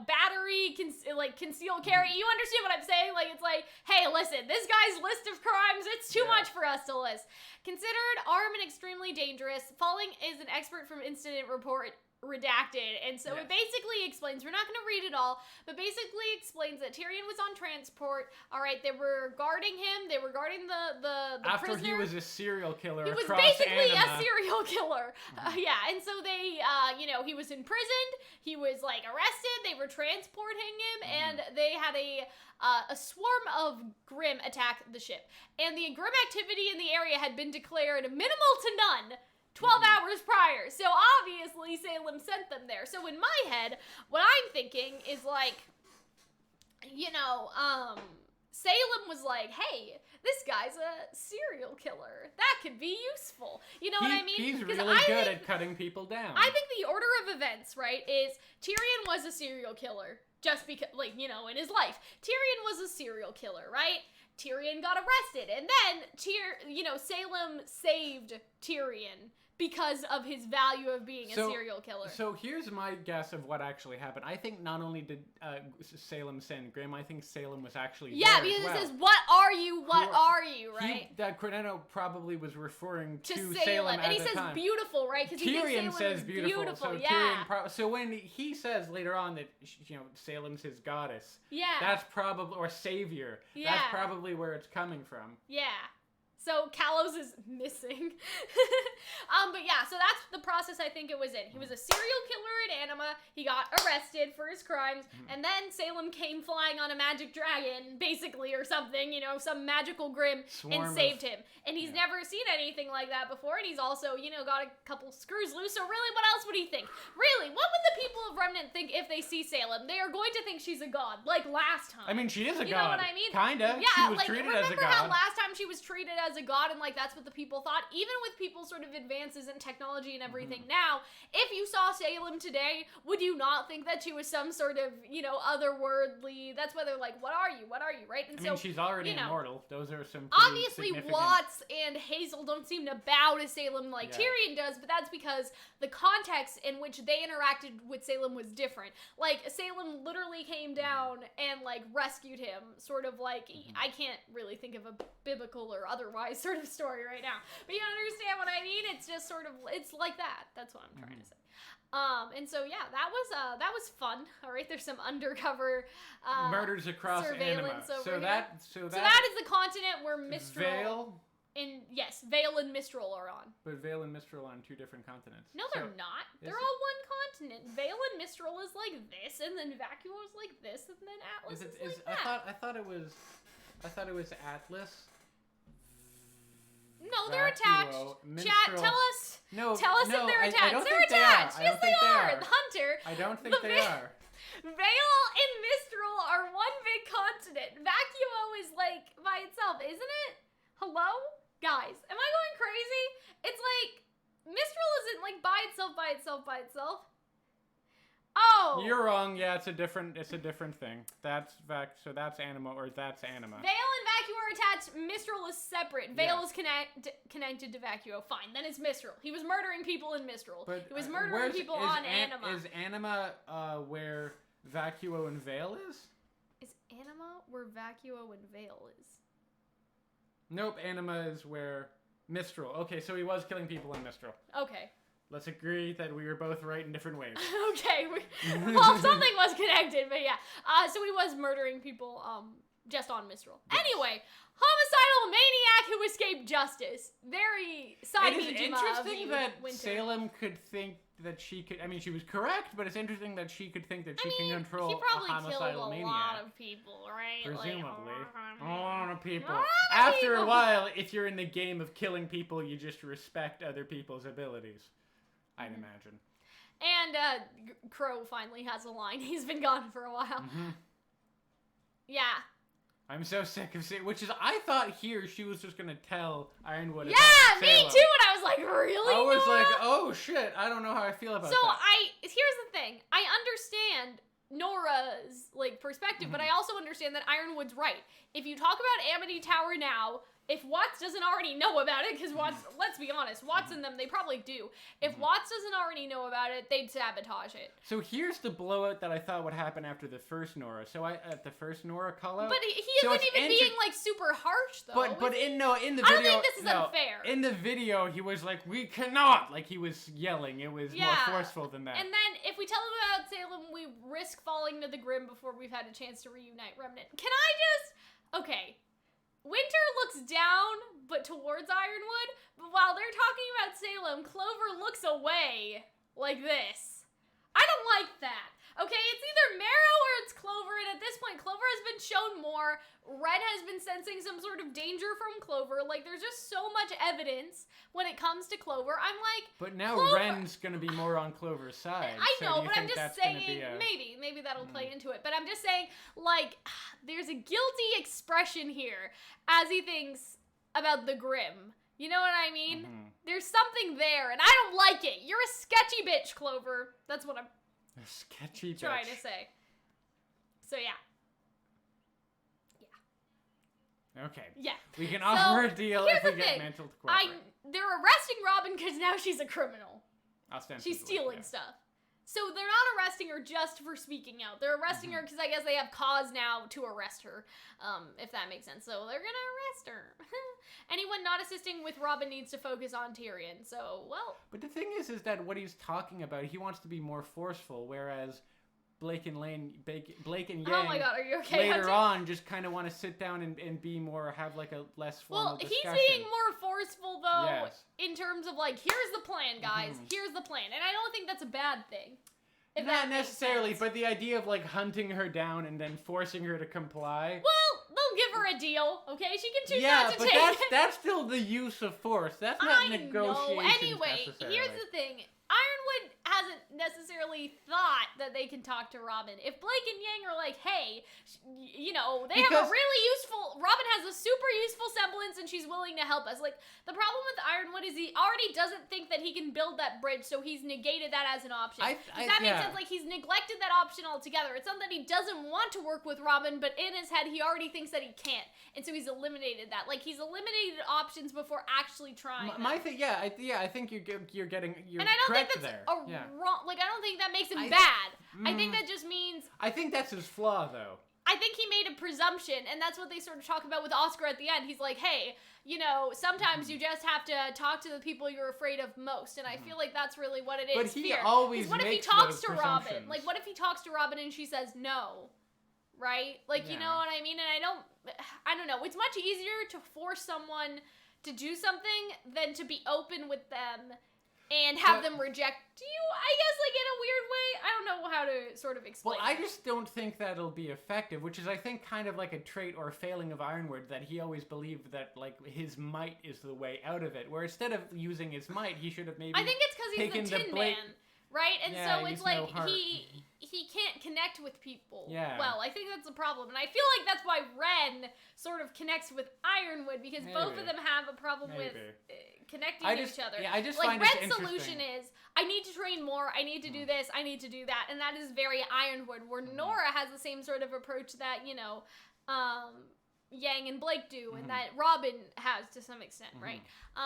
battery, concealed carry. You understand what I'm saying? Like, it's like, hey, listen, this guy's list of crimes, it's too much for us to list. Considered armed and extremely dangerous. Falling is an expert from incident report. Redacted, and so it basically explains, we're not going to read it all, but basically explains that Tyrion was on transport. All right, they were guarding him, they were guarding the after prisoner. He was a serial killer. He was basically a serial killer. And so they he was imprisoned, he was like arrested, they were transporting him, and they had a swarm of Grimm attack the ship, and the Grimm activity in the area had been declared minimal to none 12 hours prior. So obviously Salem sent them there. So in my head, what I'm thinking is like, Salem was like, hey, this guy's a serial killer. That could be useful. You know what I mean? He's really good at cutting people down. I think the order of events, right, is Tyrion was a serial killer. Just because, in his life. Tyrion was a serial killer, right? Tyrion got arrested. And then, Salem saved Tyrion because of his value of being a serial killer. So here's my guess of what actually happened. I think not only did Salem send Grimm, I think Salem was actually there because as well. It says, what are you, right? That Cornetto probably was referring to Salem and he says time. Beautiful, right? Because Tyrion says beautiful. So yeah. So when he says later on that, Salem's his goddess. Yeah. That's probably, or savior. Yeah. That's probably where it's coming from. Yeah. So Kalos is missing. But yeah, so that's the process I think it was in. He was a serial killer at Anima. He got arrested for his crimes. And then Salem came flying on a magic dragon, basically, or something, some magical Grimm, and saved him. And he's never seen anything like that before. And he's also, got a couple screws loose. So really, what else would he think? Really, what would the people of Remnant think if they see Salem? They are going to think she's a god, like last time. I mean, she is a god. You know what I mean? Kinda. Yeah, she was treated as a god. Remember how last time she was treated as a god, and that's what the people thought? Even with people's sort of advances in technology and everything now, if you saw Salem today, would you not think that she was some sort of, otherworldly, that's why they're like, what are you, right? And I mean, she's already immortal. Those are some obviously Watts and Hazel don't seem to bow to Salem like Tyrion does, but that's because the context in which they interacted with Salem was different. Like, Salem literally came down and, rescued him, sort of like, I can't really think of a biblical or otherwise sort of story right now, but you understand what I mean? It's just sort of, it's like that. That's what I'm trying to say. And so yeah, that was fun. All right, there's some undercover murders across surveillance Anima. over here. So that is the continent where Mistral Vale. Vale and Mistral are on. But Vale and Mistral are on two different continents. No, they're not. They're all one continent. Vale and Mistral is like this, and then Vacuo is like this, and then Atlas is like that. I thought it was Atlas. No, they're attached. Minstrel. Chat, tell us if they're attached. I don't they're think attached. They are. Yes, they are. The Hunter. I don't think they are. Vale and Mistral are one big continent. Vacuo is like by itself, isn't it? Hello? Guys, am I going crazy? It's like Mistral isn't like by itself. Oh! You're wrong. Yeah, it's a different thing. That's Anima, or that's Anima. Vale and Vacuo are attached. Mistral is separate. Vale is connected to Vacuo. Fine, then it's Mistral. He was murdering people in Mistral. But, he was murdering people on Anima. Is Anima where Vacuo and Vale is? Is Anima where Vacuo and Vale is? Nope, Anima is where Mistral. Okay, so he was killing people in Mistral. Okay. Let's agree that we were both right in different ways. Okay. Well, something was connected, but yeah. So he was murdering people just on Mistral. Yes. Anyway, homicidal maniac who escaped justice. Very side It is interesting that Salem could think that she could. I mean, she was correct, but it's interesting that she could think that she can control a homicidal maniac. He probably killed a lot of people, right? Presumably. A lot of people. After a while, if you're in the game of killing people, you just respect other people's abilities. I'd imagine. And Crow finally has a line. He's been gone for a while. Mm-hmm. Yeah. I'm so sick of seeing, which is, I thought here she was just gonna tell Ironwood about Yeah, me Salem. too, and I was like, really, I was Nora? like, oh shit, I don't know how I feel about that. So here's the thing. I understand Nora's, perspective, but I also understand that Ironwood's right. If you talk about Amity Tower now, if Watts doesn't already know about it, because Watts, let's be honest, Watts and them, they probably do. If Watts doesn't already know about it, they'd sabotage it. So here's the blowout that I thought would happen after the first Nora. So at the first Nora call out. But he isn't even being super harsh though. But in the video, I don't think this is unfair. In the video, he was like, "We cannot!" Like he was yelling. It was more forceful than that. And then if we tell him about Salem, we risk falling to the Grim before we've had a chance to reunite Remnant. Can I just? Okay. Winter looks down, but towards Ironwood, but while they're talking about Salem, Clover looks away, like this. I don't like that. Okay, it's either Marrow or it's Clover, and at this point, Clover has been shown more. Red has been sensing some sort of danger from Clover. There's just so much evidence when it comes to Clover. I'm like, but now Clover. Ren's gonna be more on Clover's side. I know, so but I'm just saying, maybe that'll play into it. But I'm just saying, there's a guilty expression here as he thinks about the Grim. You know what I mean? Mm-hmm. There's something there, and I don't like it. You're a sketchy bitch, Clover. That's what I'm sketchy bitch. Trying to say. So yeah. Okay. Yeah. We can offer a deal if we get mental to cooperate. They're arresting Robin because now she's a criminal. Ostensibly. She's stealing stuff. So they're not arresting her just for speaking out. They're arresting her because I guess they have cause now to arrest her, if that makes sense. So they're gonna arrest her. Anyone not assisting with Robin needs to focus on Tyrion. So, well. But the thing is that what he's talking about, he wants to be more forceful, whereas Blake and Yang. Oh my God, are you okay? Later on, just kind of want to sit down and be more, have a less formal discussion. Well, he's being more forceful though, in terms of here's the plan, guys. Here's the plan, and I don't think that's a bad thing. Not necessarily, but the idea of hunting her down and then forcing her to comply. Well, they'll give her a deal, okay? She can choose not to take it. Yeah, but that's still the use of force. That's not negotiation. Anyway, here's the thing. Ironwood hasn't necessarily thought that they can talk to Robin. If Blake and Yang are like, hey, they have a really useful, Robin has a super useful semblance and she's willing to help us. The problem with Ironwood is he already doesn't think that he can build that bridge, so he's negated that as an option. Does that make sense? He's neglected that option altogether. It's not that he doesn't want to work with Robin, but in his head, he already thinks that he can't. And so he's eliminated that. He's eliminated options before actually trying. I think you're getting, and I don't think that's wrong. I don't think that makes him bad. I think that just means. I think that's his flaw, though. I think he made a presumption, and that's what they sort of talk about with Oscar at the end. He's like, hey, sometimes you just have to talk to the people you're afraid of most, and I feel like that's really what it is. But he always what if he talks to Robin? What if he talks to Robin and she says no? Right? You know what I mean? And I don't know. It's much easier to force someone to do something than to be open with them and have them reject you, I guess, in a weird way. I don't know how to sort of explain I just don't think that'll be effective, which is, I think, kind of like a trait or failing of Ironwood, that he always believed that, his might is the way out of it, where instead of using his might, he should have maybe I think it's because he's the Tin Man, right? And so it's he can't connect with people well. I think that's a problem, and I feel like that's why Ren sort of connects with Ironwood, because both of them have a problem with connecting to each other. Yeah, I just find Ren's solution is, I need to train more, I need to do this, I need to do that, and that is very Ironwood, where Nora has the same sort of approach that, Yang and Blake do, and that Robin has to some extent, right?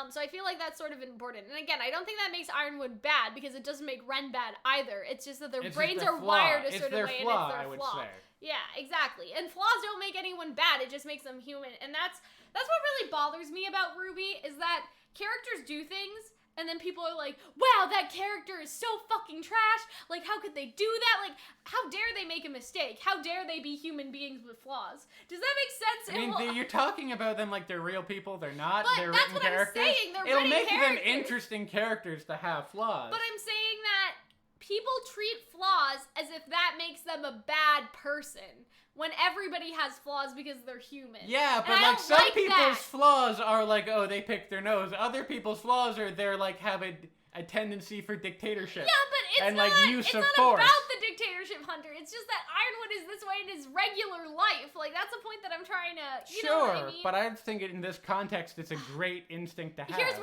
So I feel like that's sort of important. And again, I don't think that makes Ironwood bad, because it doesn't make Ren bad either. It's just that their brains are wired a certain way, and it's their flaw. Yeah, exactly. And flaws don't make anyone bad, it just makes them human. And that's what really bothers me about RWBY, is that characters do things, and then people are like, wow, that character is so fucking trash. Like, how could they do that? Like, how dare they make a mistake? How dare they be human beings with flaws? Does that make sense? I mean, you're talking about them like they're real people. They're not. But they're that's written what characters. I'm saying. They're It'll written make characters. them interesting characters to have flaws. But I'm saying that people treat flaws as if that makes them a bad person, when everybody has flaws because they're human. Yeah, but like some people's flaws are like, oh, they pick their nose. Other people's flaws are they're like have a tendency for dictatorship. Yeah, but it's not about the dictatorship, Hunter. It's just that Ironwood is this way in his regular life. Like, that's the point that I'm trying to, you know what I mean? But I think in this context, it's a great instinct to have. Here's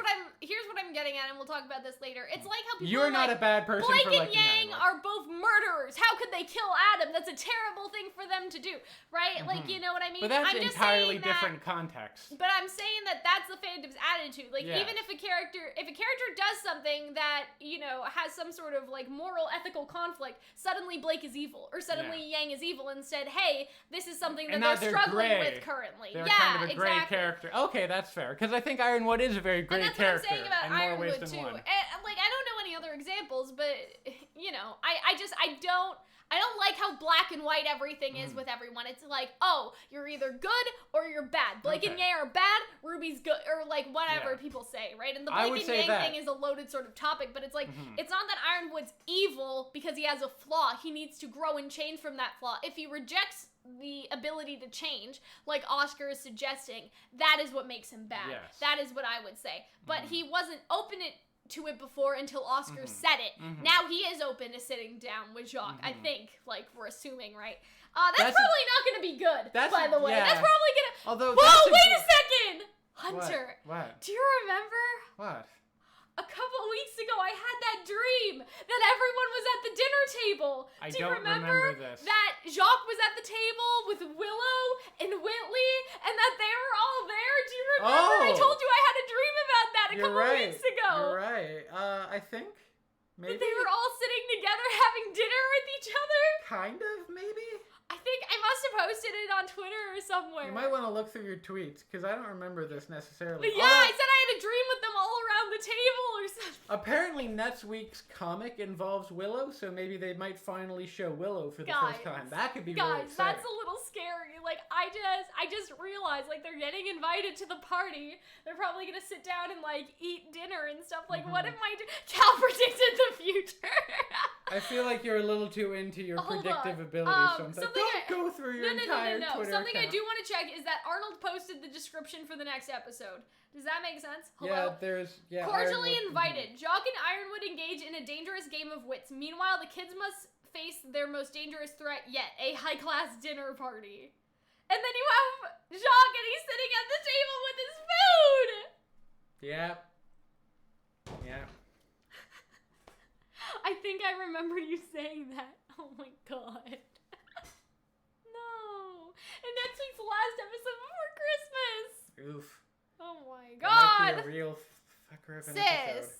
what I'm getting at, and we'll talk about this later. It's like how people You're not a bad person Blake for and liking Yang Ironwood. are both murderers. How could they kill Adam? That's a terrible thing for them to do, right? Like, you know what I mean? But that's I'm just entirely saying different context. But I'm saying that that's the fandom's attitude. Like, even if a character does something that, you know, has some sort of like moral, ethical conflict, suddenly Blake is evil, or suddenly Yang is evil, and said, hey, this is something that they're struggling with currently. They're kind of a gray character. Okay, that's fair, because I think Ironwood is a very gray character. And that's what I'm saying about Ironwood than too. one. And, like, I don't know any other examples, but you know, I don't like how black and white everything is with everyone. It's like, oh, you're either good or you're bad. Blake and Yang are bad, RWBY's good, or like whatever people say, right? And the Blake and Yang thing is a loaded sort of topic, but it's like, it's not that Ironwood's evil because he has a flaw. He needs to grow and change from that flaw. If he rejects the ability to change, like Oscar is suggesting, that is what makes him bad. Yes. That is what I would say. But he wasn't open to it before until Oscar said it. Now he is open to sitting down with Jacques. I think, like, we're assuming, right? That's probably not going to be good, by the way. Yeah. That's probably going to... Although whoa, wait a second! Hunter. What? Do you remember? What? A couple weeks ago, I had that dream that everyone was at the dinner table. Do you remember this. That Jacques was at the table with Willow and Whitley, and that they were all there? Do you remember? I told you I had a dream about that a couple weeks ago. You're right. I think maybe. That they were all sitting together having dinner with each other? Kind of, maybe? I think I must have posted it on Twitter or somewhere. You might want to look through your tweets, because I don't remember this necessarily. But yeah, I said I had a dream with them all around the table or something. Apparently next week's comic involves Willow, so maybe they might finally show Willow for the first time. That could be really exciting. That's a little scary. Like, I just realized, like, they're getting invited to the party. They're probably gonna sit down and, like, eat dinner and stuff. Like, what if Cal predicted the future? I feel like you're a little too into your predictive ability, so I'm like, don't go through your entire Twitter Something account. I do want to check is that Arnold posted the description for the next episode. Does that make sense? Hello? Cordially invited. Jacques and Ironwood engage in a dangerous game of wits. Meanwhile, the kids must face their most dangerous threat yet, a high-class dinner party. And then you have Jacques and he's sitting at the table with his food! Yeah. I think I remember you saying that. Oh my god. No. And next week's the last episode before Christmas. Oof. Oh my That god. might be a real fucker of an episode.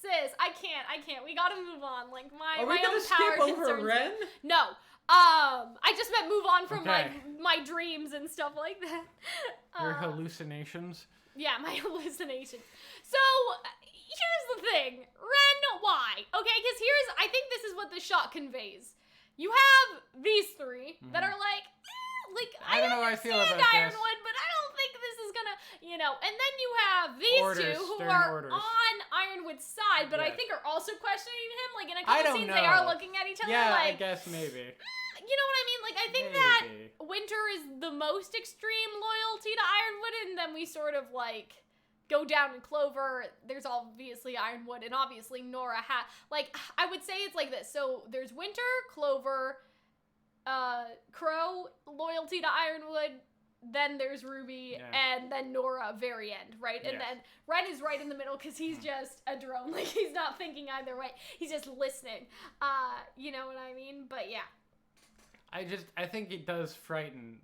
Sis, I can't. We gotta move on. Like, my we own power skip concerns. over Ren? No. I just meant move on from my dreams and stuff like that. Your hallucinations? Yeah, my hallucinations. So, here's the thing. Ren, why? Okay, because I think this is what the shot conveys. You have these three that are like, I don't know how I feel about Ironwood, but I don't think this is gonna, you know. And then you have these two who are on Ironwood's side, but I think are also questioning him. Like, in a couple scenes, they are looking at each other like... I guess maybe. You know what I mean? Like, I think that Winter is the most extreme loyalty to Ironwood, and then we sort of, like, go down in Clover. There's obviously Ironwood, and obviously Nora I would say it's like this. So, there's Winter, Clover, Crow, loyalty to Ironwood, then there's RWBY, and then Nora, very end, right? And then Ren is right in the middle because he's just a drone. Like, he's not thinking either way. He's just listening. You know what I mean? But yeah. I think it does frighten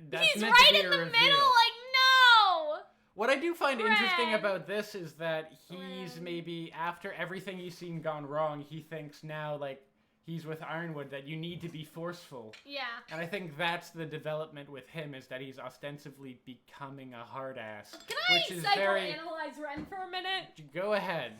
that's He's meant to right be in a the reveal. middle, like, no! What I do find interesting Ren. about this is that he's Ren. maybe, after everything he's seen gone wrong, he thinks now, like, he's with Ironwood, that you need to be forceful. Yeah. And I think that's the development with him, is that he's ostensibly becoming a hard ass. Can which I is psychoanalyze Ren for a minute? Go ahead.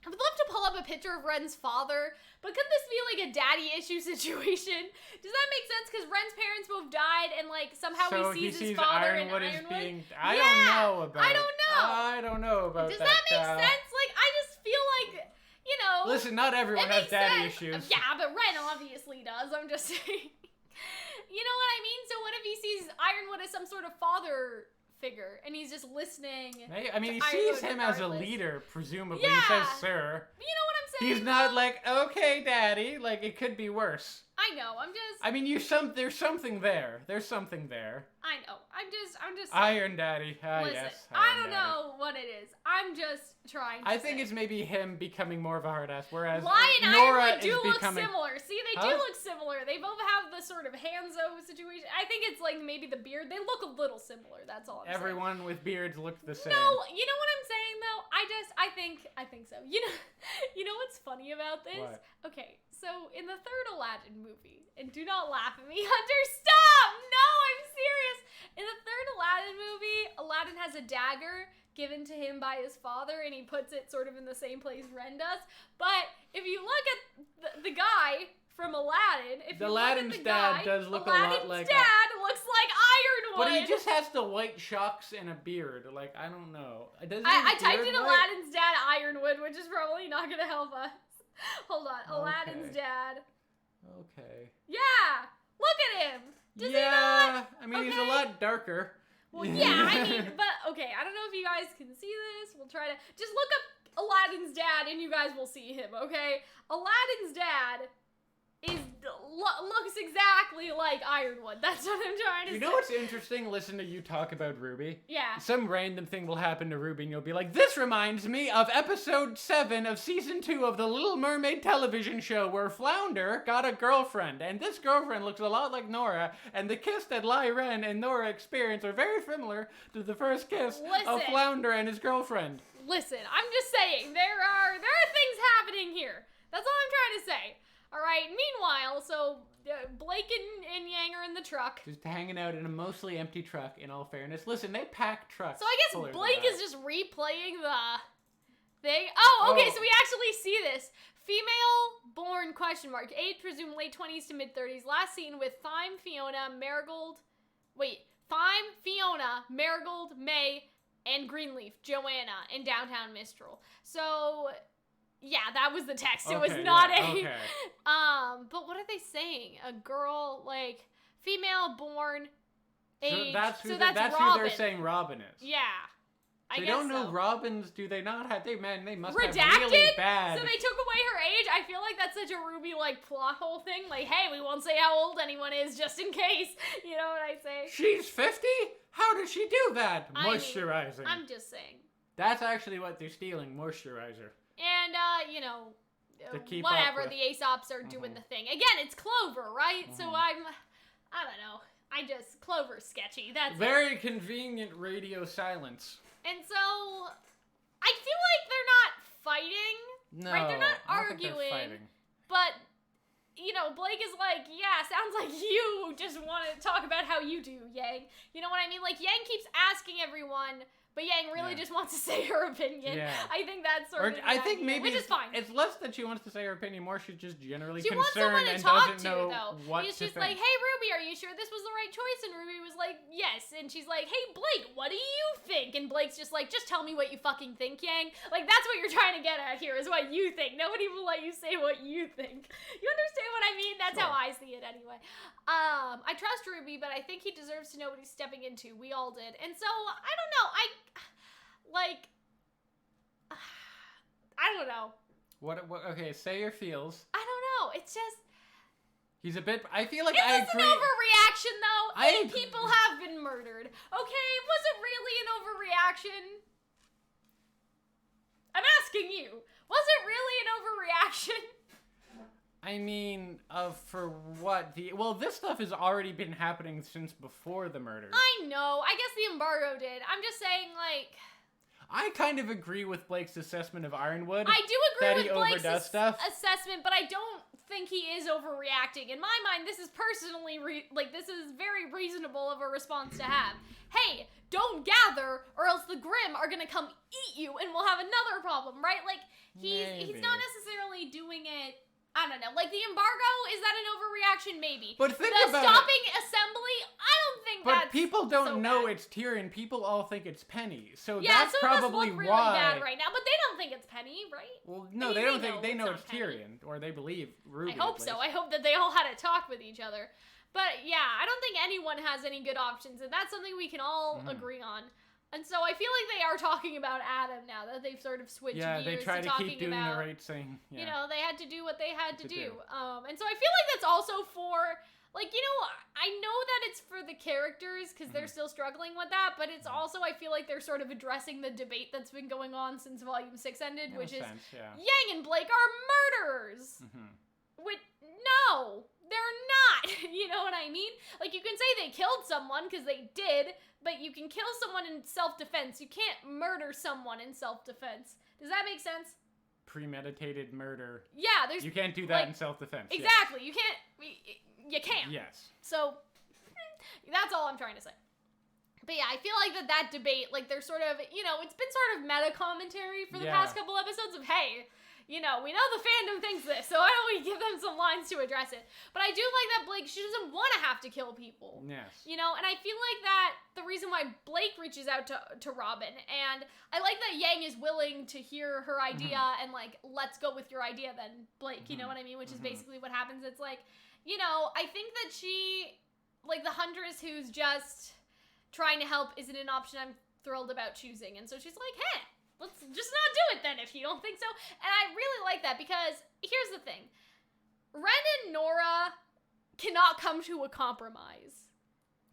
I would love to pull up a picture of Ren's father, but could this be like a daddy issue situation? Does that make sense? Because Ren's parents both died, and like somehow So he sees his sees father Ironwood in as Ironwood. being. I Yeah, don't know about. I don't know. Does that make child. sense? Like, I just feel like, you know. Listen, not everyone it has makes daddy sense. issues. Yeah, but Ren obviously does. I'm just saying. You know what I mean? So what if he sees Ironwood as some sort of father figure, and he's just listening? I mean, he to sees Ironwood him as a regardless? leader, presumably. Yeah. He says, "Sir." You know what I'm saying? He's not though? like, "Okay, daddy." Like, it could be worse. I know. I'm just. I mean, there's something there. There's something there. I know. I'm just. Iron Daddy. Listen, Yes. I Iron don't Daddy. know what it is. I'm just trying to I think say. it's maybe him becoming more of a hard ass, whereas Lion and Nora Ironwood is do look becoming. similar. See, they Huh? do look similar. They both have the sort of Hanzo situation. I think it's like maybe the beard. They look a little similar. That's all I'm saying. Everyone with beards looked the same. No, you know what I'm saying though? I think so. You know what's funny about this? What? Okay, so in the third Aladdin movie, and do not laugh at me, Hunter, stop! No, I'm serious. In the third Aladdin movie, Aladdin has a dagger given to him by his father, and he puts it sort of in the same place Ren does. But if you look at the guy from Aladdin, Aladdin's dad does look a lot like. Aladdin's dad looks like Ironwood. But he just has the white shocks and a beard. Like, I don't know. I typed in white? Aladdin's dad Ironwood, which is probably not gonna help us. Hold on, Aladdin's dad. Okay. Yeah, look at him. Does he yeah, not? I mean, he's a Okay. lot darker. Well, yeah, I mean, but okay, I don't know if you guys can see this. We'll try to just look up Aladdin's dad, and you guys will see him. Okay, Aladdin's dad looks exactly like Ironwood. That's what I'm trying to say. You know what's interesting? Listen to you talk about RWBY. Yeah. Some random thing will happen to RWBY and you'll be like, this reminds me of episode 7 of season 2 of the Little Mermaid television show where Flounder got a girlfriend. And this girlfriend looks a lot like Nora. And the kiss that Ren and Nora experience are very similar to the first kiss of Flounder and his girlfriend. Listen, I'm just saying, there are things happening here. That's all I'm trying to say. All right. Meanwhile, so Blake and Yang are in the truck. Just hanging out in a mostly empty truck, in all fairness. Listen, they pack trucks. So I guess fuller than Blake that. is just replaying the thing. Oh, okay. So we actually see this. Female born ? Age presumed late 20s to mid 30s. Last seen with Fiona, Marigold, May, and Greenleaf, Joanna, in downtown Mistral. So yeah, that was the text. It was not okay. But what are they saying? A girl, like, female born age. So that's who Robin. they're saying Robin is. Yeah. I They guess don't know so. Robins, do they not have? They must Redacted? have really bad. So they took away her age? I feel like that's such a RWBY, like, plot hole thing. Like, hey, we won't say how old anyone is just in case. You know what I say? She's 50? How did she do that? I mean, Moisturizing. I'm just saying. That's actually what they're stealing, moisturizer. And, you know, To keep whatever, up with. the Aesops are doing the thing. Again, it's Clover, right? So I don't know. Clover's sketchy. That's Very convenient radio silence. And so, I feel like they're not fighting. No, Right, they're not I don't think they're arguing. fighting. But, you know, Blake is like, yeah, sounds like you just want to talk about how you do, Yang. You know what I mean? Like, Yang keeps asking everyone, but Yang really just wants to say her opinion. Yeah. I think that's sort of the I think idea, maybe which is fine. it's less that she wants to say her opinion, more she's just generally She wants someone concerned to and talk doesn't to, know though. what She's to think. like, hey, RWBY, are you sure this was the right choice? And RWBY was like, yes. And she's like, hey, Blake, what do you think? And Blake's just like, just tell me what you fucking think, Yang. Like, that's what you're trying to get at here, is what you think. Nobody will let you say what you think. You understand what I mean? That's how I see it anyway. I trust RWBY, but I think he deserves to know what he's stepping into. We all did. And so, I don't know. I don't know. What? Okay, say your feels. I don't know. It's just... He's a bit. I feel like Is I this agree. an overreaction, though? I 8 people have been murdered. Okay, was it really an overreaction? I'm asking you. Was it really an overreaction? I mean, for what? Well, this stuff has already been happening since before the murders. I know. I guess the embargo did. I'm just saying, like... I kind of agree with Blake's assessment of Ironwood. I do agree with Blake's stuff. assessment, but I don't think he is overreacting. In my mind, this is personally, this is very reasonable of a response to have. Hey, don't gather, or else the Grimm are gonna come eat you, and we'll have another problem, right? Like, he's not necessarily doing it... I don't know. Like, the embargo, is that an overreaction? Maybe. But think the about stopping assembly, I don't think that's But people don't so know bad. it's Tyrion. People all think it's Penny. So Yeah, that's so probably it must look really why. bad right now. But they don't think it's Penny, right? Well, no, I mean, they don't think. They it's know not it's Penny. Tyrion, or they believe RWBY. I hope so. I hope that they all had a talk with each other. But yeah, I don't think anyone has any good options, and that's something we can all agree on. And so I feel like they are talking about Adam now that they've sort of switched gears they try to talking keep doing about, the right thing. Yeah. You know, they had to do what they had to do. And so I feel like that's also for, like, you know, I know that it's for the characters because they're still struggling with that, but it's also, I feel like they're sort of addressing the debate that's been going on since Volume 6 ended, which is Yang and Blake are murderers. Which, no, they're not. You know what I mean? Like, you can say they killed someone because they did, but you can kill someone in self-defense. You can't murder someone in self-defense. Does that make sense? Premeditated murder. Yeah, You can't do that in self-defense. Exactly. You can't. You can't. Yes. So, that's all I'm trying to say. But yeah, I feel like that debate, like, they're sort of, you know, it's been sort of meta commentary for the past couple episodes of, hey, you know, we know the fandom thinks this, so why don't we give them some lines to address it? But I do like that Blake, she doesn't want to have to kill people. Yes. You know, and I feel like that the reason why Blake reaches out to Robin, and I like that Yang is willing to hear her idea and, like, let's go with your idea then, Blake, you know what I mean? Which is basically what happens. It's like, you know, I think that she, like, the Huntress who's just trying to help isn't an option I'm thrilled about choosing. And so she's like, hey, let's just not do it then if you don't think so. And I really like that because here's the thing. Ren and Nora cannot come to a compromise.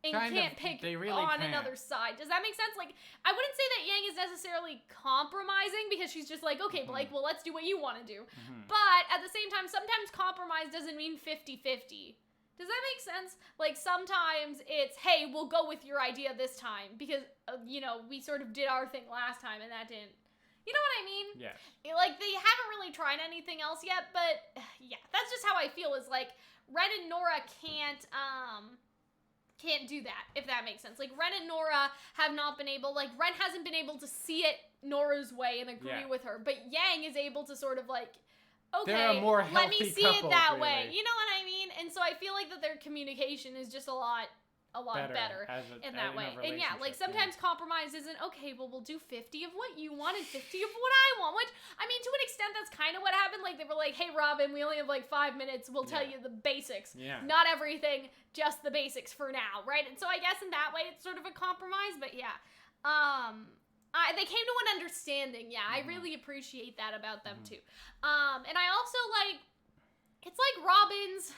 And can't pick on another side. Does that make sense? Like, I wouldn't say that Yang is necessarily compromising because she's just like, okay, Blake, well, let's do what you want to do. But at the same time, sometimes compromise doesn't mean 50-50. Does that make sense? Like, sometimes it's, hey, we'll go with your idea this time because, you know, we sort of did our thing last time and that didn't. You know what I mean? Yes. Like, they haven't really tried anything else yet, but, yeah, that's just how I feel is, like, Ren and Nora can't do that, if that makes sense. Like, Ren and Nora have not been able, like, Ren hasn't been able to see it Nora's way and agree with her, but Yang is able to sort of, like, okay, let me see it that way. You know what I mean? And so I feel like that their communication is just a lot better in that way. And yeah, like sometimes compromise isn't, okay, well, we'll do 50 of what you want and 50 of what I want, which, I mean, to an extent, that's kind of what happened. Like, they were like, hey, Robin, we only have like 5 minutes. We'll tell you the basics. Yeah. Not everything, just the basics for now, right? And so I guess in that way, it's sort of a compromise, but yeah. They came to an understanding. Yeah, I really appreciate that about them too. And I also like, it's like Robin's,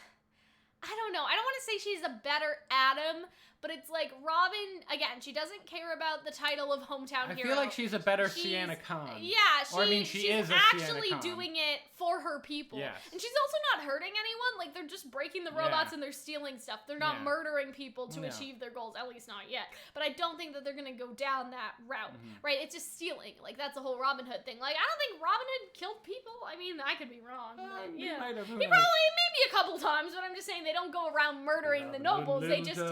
I don't know, I don't want to say she's a better Adam, but it's like Robin, again, she doesn't care about the title of hometown hero. I feel like she's a better Sienna Khan. Yeah, she is actually doing it for her people. Yes. And she's also not hurting anyone. Like, they're just breaking the robots and they're stealing stuff. They're not murdering people to achieve their goals, at least not yet. But I don't think that they're going to go down that route, right? It's just stealing. Like, that's the whole Robin Hood thing. Like, I don't think Robin Hood killed people. I mean, I could be wrong. He probably, maybe a couple times, but I'm just saying they don't go around murdering the nobles. They just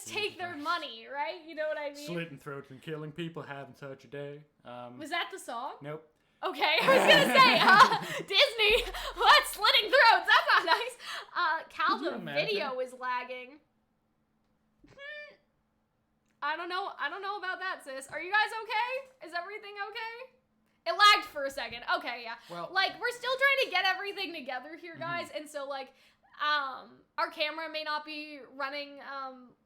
take their money, right? You know what I mean? Slitting throats and killing people, having such a day. Was that the song? Nope. Okay, I was gonna say, Disney, what? Slitting throats, that's not nice. Cal, the video is lagging. I don't know about that, sis. Are you guys okay? Is everything okay? It lagged for a second. Okay, yeah. Well, like, we're still trying to get everything together here, guys, and so, like, our camera may not be running,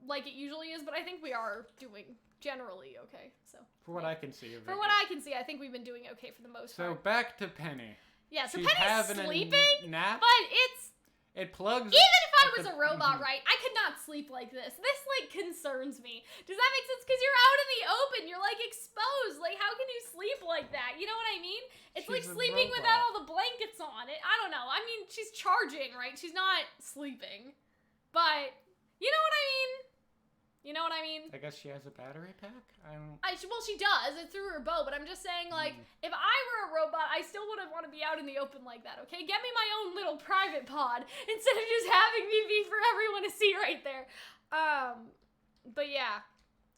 like it usually is, but I think we are doing generally okay, so. For what I can see of it. For what I can see, I think we've been doing okay for the most part. So, back to Penny. Yeah, so She's Penny's having sleeping, a nap, but it plugs... Even if I was a robot, right, I could not sleep like this. This, like, concerns me. Does that make sense? Because you're out in the open. You're, like, exposed. Like, how can you sleep like that? You know what I mean? It's like sleeping without all the blankets on. I don't know. I mean, she's charging, right? She's not sleeping. But, you know what I mean? You know what I mean? I guess she has a battery pack? Well, she does. It's through her bow, but I'm just saying, like, if I were a robot, I still wouldn't want to be out in the open like that, okay? Get me my own little private pod instead of just having me be for everyone to see right there. But yeah.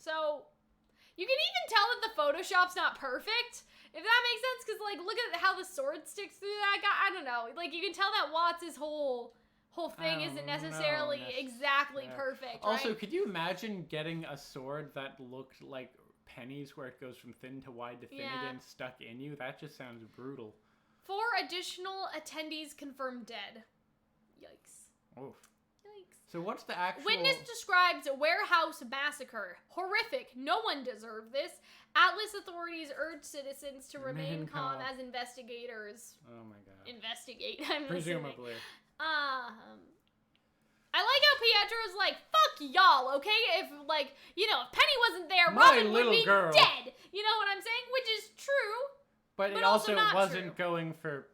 So, you can even tell that the Photoshop's not perfect, if that makes sense, because, like, look at how the sword sticks through that guy. I don't know. Like, you can tell that Watts' whole thing isn't necessarily exactly perfect, right? Also, could you imagine getting a sword that looked like Penny's, where it goes from thin to wide to thin again, stuck in you? That just sounds brutal. 4 additional attendees confirmed dead. Yikes. Oof. Yikes. So what's the actual... Witness describes a warehouse massacre. Horrific. No one deserved this. Atlas authorities urge citizens to remain calm as investigators... Oh my god. Investigate. Presumably. I like how Pietro's like, fuck y'all, okay? If, like, you know, if Penny wasn't there, Robin would be dead. You know what I'm saying? Which is true. But it also wasn't going for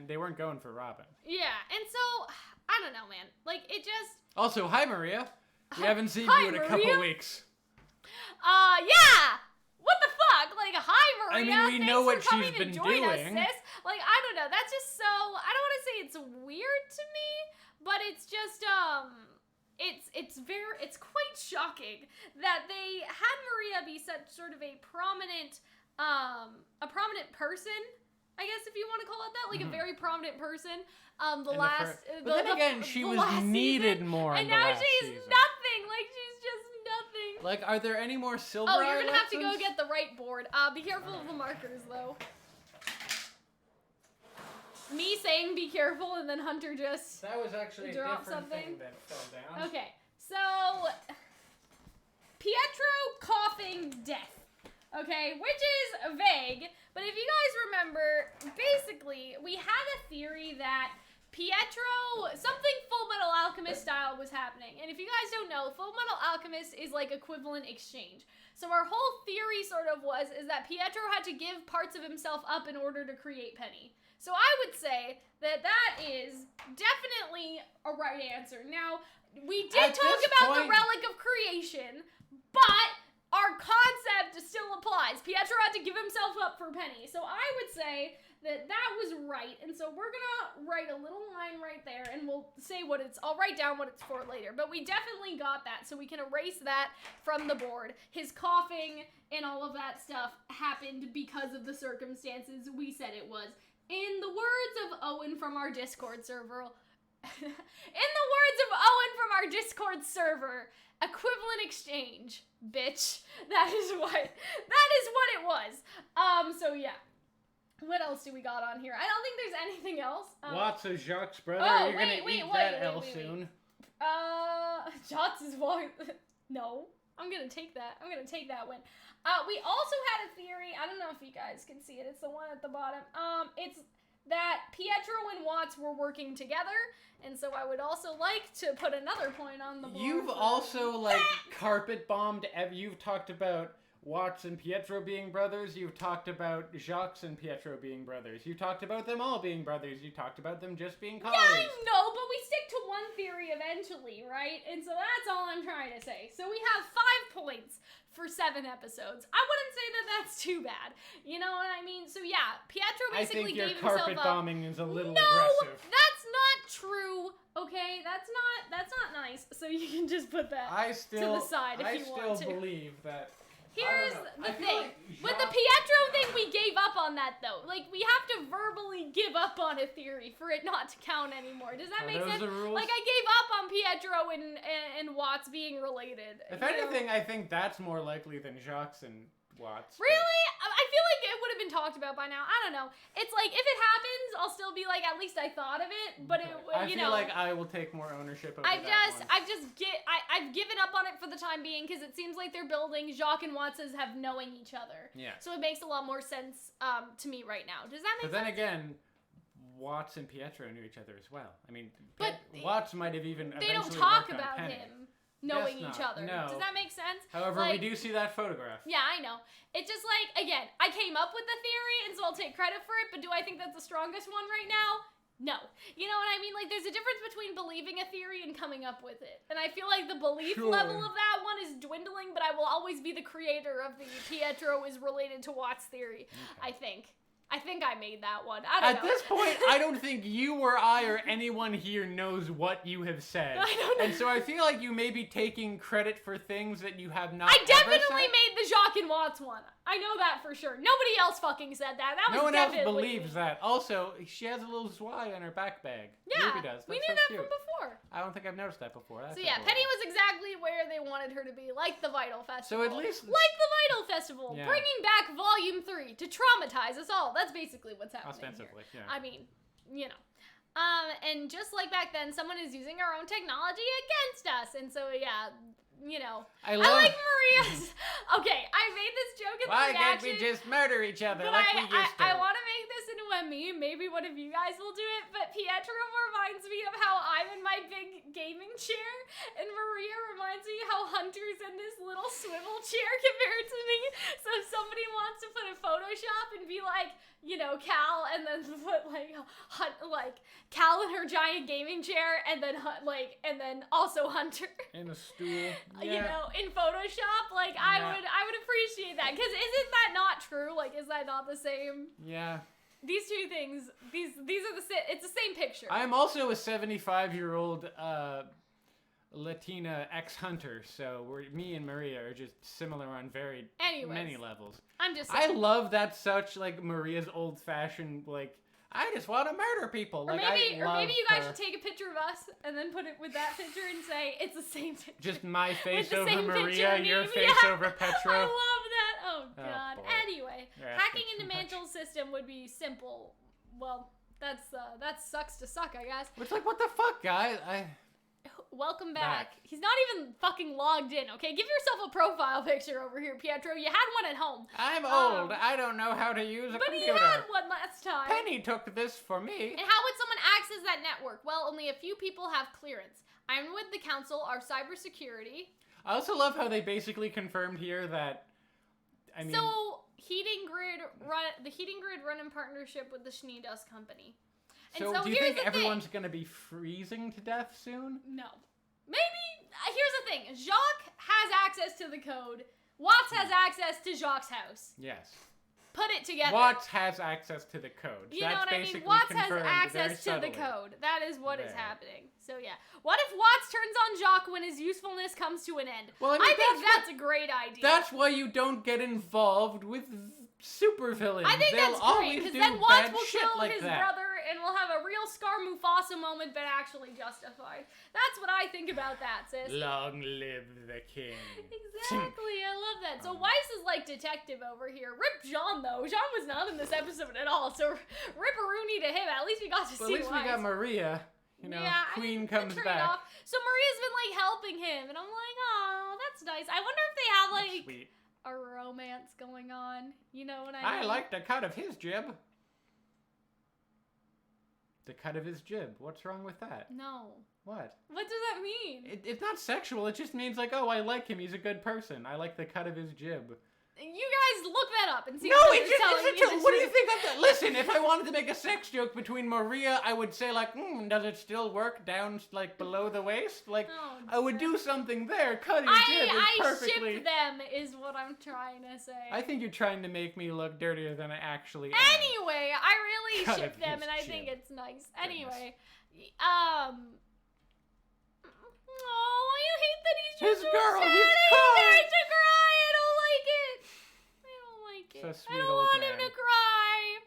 They weren't going for Robin. Yeah, and so, I don't know, man. Like, it just... Also, hi, Maria. We haven't seen you in a couple weeks. Yeah! What the fuck? Like, hi, Maria. I mean, we know what she's been doing. Us, sis. Like, I don't know. That's just so... I don't want to say it's weird to me, but it's just, it's quite shocking that they had Maria be such sort of a prominent person, I guess, if you want to call it that, like a very prominent person. But then again, she was needed more. And now she's nothing. Like, she's just nothing. Like, are there any more silver? Oh, you're gonna have to go get the right board. Be careful of the markers, though. Me saying be careful, and then Hunter just that was actually dropped a different something. thing that fell down. Okay, so Pietro coughing death. Okay, which is vague, but if you guys remember, basically, we had a theory that Pietro, something Full Metal Alchemist style was happening. And if you guys don't know, Full Metal Alchemist is like equivalent exchange. So our whole theory sort of is that Pietro had to give parts of himself up in order to create Penny. So I would say that is definitely a right answer. Now, we did talk about the Relic of Creation, but our concept still applies. Pietro had to give himself up for Penny. So I would say that was right. And so we're gonna write a little line right there, and we'll say I'll write down what it's for later. But we definitely got that, so we can erase that from the board. His coughing and all of that stuff happened because of the circumstances we said it was. In the words of Owen from our Discord server, equivalent exchange, bitch. That is what it was. So yeah. What else do we got on here? I don't think there's anything else. Watts is Jacques' brother. Oh, You're gonna eat that L soon. Jacques is walking. No, I'm gonna take that. Win. We also had a theory. I don't know if you guys can see it. It's the one at the bottom. It's that Pietro and Watts were working together, and so I would also like to put another point on the board. You've also, like, carpet bombed. You've talked about Watts and Pietro being brothers. You've talked about Jacques and Pietro being brothers. You talked about them all being brothers. You talked about them just being colleagues. Yeah, I know, but we stick to one theory eventually, right? And so that's all I'm trying to say. So we have 5 points for 7 episodes. I wouldn't say that that's too bad. You know what I mean? So yeah, Pietro basically gave himself up. I think your carpet bombing is a little No, aggressive. that's not true. Okay, that's not nice. So you can just put that to the side if you want to. I still believe that. Here's the thing. With the Pietro thing, we gave up on that, though. Like, we have to verbally give up on a theory for it not to count anymore. Does that make sense? The rules? Like, I gave up on Pietro and Watts being related. If anything, I think that's more likely than Jacques and Watts. Really? I feel like it would have been talked about by now. I don't know. It's like, if it happens, I'll still be like, at least I thought of it. But I feel like I will take more ownership of I've given up on it for the time being because it seems like they're building Jacques and Watts have knowing each other. Yeah. So it makes a lot more sense to me right now. Does that make sense? But then again, Watts and Pietro knew each other as well. I mean, But Watts might have even they don't eventually talk worked on about Penny. him knowing Guess each not. other. No. Does that make sense? However, Like, we do see that photograph. Yeah, I know. It's just like, again, I came up with the theory, and so I'll take credit for it, but do I think that's the strongest one right now? No. You know what I mean? Like, there's a difference between believing a theory and coming up with it. And I feel like the belief level of that one is dwindling, but I will always be the creator of the Pietro is related to Watts theory, I think. I think I made that one. I don't know. At this point, I don't think you or I or anyone here knows what you have said. I don't know. And so I feel like you may be taking credit for things that you have not I ever definitely said. made the Jacques and Watts one. I know that for sure. Nobody else fucking said that. That was No one else definitely believes me. that. Also, she has a little zwei in her back bag. Yeah, Ruby does. we That's knew so that cute. from before. I don't think I've noticed that before. That's So yeah, adorable. Penny was exactly where they wanted her to be, like the Vital Festival. So at least- like the Vital Festival, Yeah. bringing back Volume 3 to traumatize us all. That's basically what's happening Ostensibly, here. yeah. I mean, you know. And just like back then, someone is using our own technology against us, and so yeah, you know. I like Maria's. Okay, I made this joke in Why the can't reaction. we just murder each other But like we used to? I want to make this into a meme. Maybe one of you guys will do it. But Pietro reminds me of how I'm in my big gaming chair, and Maria reminds me how Hunter's in this little swivel chair compared to me. So if somebody wants to put a Photoshop and be like, you know, Cal, and then put like Cal in her giant gaming chair, and then and then also Hunter. In a stool. Yeah. You know, in Photoshop, like I would appreciate that, because isn't that not true? Like, is that not the same? Yeah. These two things, these are it's the same picture. I'm also a 75-year-old Latina ex-hunter, so me and Maria are just similar on many levels. I'm just I saying. love that such like Maria's old-fashioned like I just want to murder people. Or Like maybe you guys her. should take a picture of us and then put it with that picture and say it's the same picture. Just my face the over same Maria, picture your meme. face Yeah. over Petro. I love that. Oh god. boy. Anyway, You're asking hacking too into much. Mantel's system would be simple. Well, that sucks to suck, I guess. It's like, what the fuck, guys? Welcome back. He's not even fucking logged in, okay? Give yourself a profile picture over here, Pietro. You had one at home. I'm old. I don't know how to use a But he computer. had one last time. Penny took this for me. And how would someone access that network? Well, only a few people have clearance. Ironwood, the council, our cybersecurity. I also love how they basically confirmed here that, I mean... So, the heating grid run in partnership with the Schnee Dust Company. And So, so do you here's think the everyone's thing. going to be freezing to death soon? No. Maybe, here's the thing. Jacques has access to the code. Watts has access to Jacques' house. Yes. Put it together. Watts has access to the code. You That's know what I mean? basically Watts has confirmed access very to the subtly. code. That is what is There. happening. So yeah. What if Watts turns on Jacques when his usefulness comes to an end? Well, I mean, think that's a great idea. That's why you don't get involved with supervillains. I think They'll that's great, always because do then Watts bad will shit kill like his that. brother and we'll have a real Scar Mufasa moment, but actually justified. That's what I think about that, sis. Long live the king. Exactly, I love that. So Weiss is like detective over here. Rip Jean though. Jean was not in this episode at all, so rip-a-rooney to him. At least we got to Well, see at least Weiss. we got Maria. You know, Yeah, Queen the comes back. trade-off. So Maria's been like helping him, and I'm like, oh, that's nice. I wonder if they have like Sweet. a romance going on. You know what I mean? I like the cut of his jib. The cut of his jib. What's wrong with that? No. What? What does that mean? It's not sexual. It just means like, oh, I like him. He's a good person. I like the cut of his jib. You guys look that up and see No, what it's you're telling just, me. it's a, that what do you- you think of that? Listen, if I wanted to make a sex joke between Maria, I would say like, does it still work down like below the waist? Like, Oh, I would do something there. Cutting jib is I perfectly. ship them is what I'm trying to say. I think you're trying to make me look dirtier than I actually am. Anyway, I really Cut ship of them, his and I jib. think it's nice. Goodness. Anyway, oh, I hate that he's His just so girl, sad. he's He crying. starts to cry. I don't like it. I don't like it. So I sweet don't old want him man. to cry.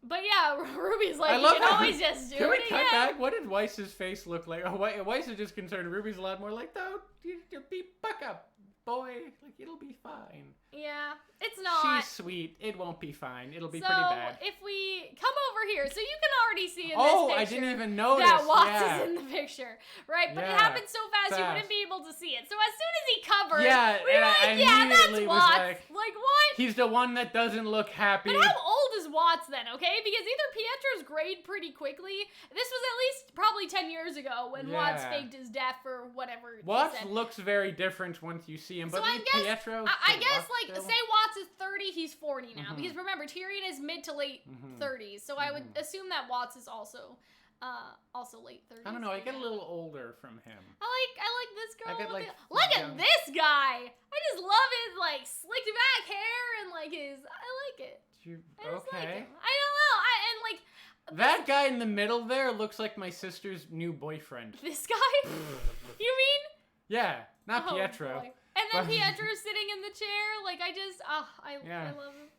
But yeah, Ruby's like, I you love can how- always just do Can we it cut again. back? What did Weiss's face look like? Oh, Weiss is just concerned. Ruby's a lot more like, no, you be buck up, boy. Like, it'll be fine. Yeah, it's not. She's sweet. It won't be fine. It'll be so pretty bad. if we come over here, so you can already see in Oh, this I picture didn't even notice. that Watts Yeah. is in the picture, right? But it Yeah, happened so fast, you fast. wouldn't be able to see it. So as soon as he covered, Yeah, we were and I like, yeah, that's immediately was Watts. like- Like what? He's the one that doesn't look happy. But how old is Watts then, okay? Because either Pietro's grayed pretty quickly. This was at least probably 10 years ago when Watts faked his death or whatever. Watts looks very different once you see him, but Pietro... I guess, like, say Watts is 30, he's 40 now. Because remember, Tyrion is mid to late 30s, so I would assume that Watts is also late 30s. I don't know, I get a little older from him. I like this girl. Look at this guy! I just love his, like, slicked back hair and, like, I like it. I just like him. I don't know. That guy in the middle there looks like my sister's new boyfriend. This guy? You mean? Yeah, not Pietro. Boy. And then Pietro's sitting in the chair. Like, I love him.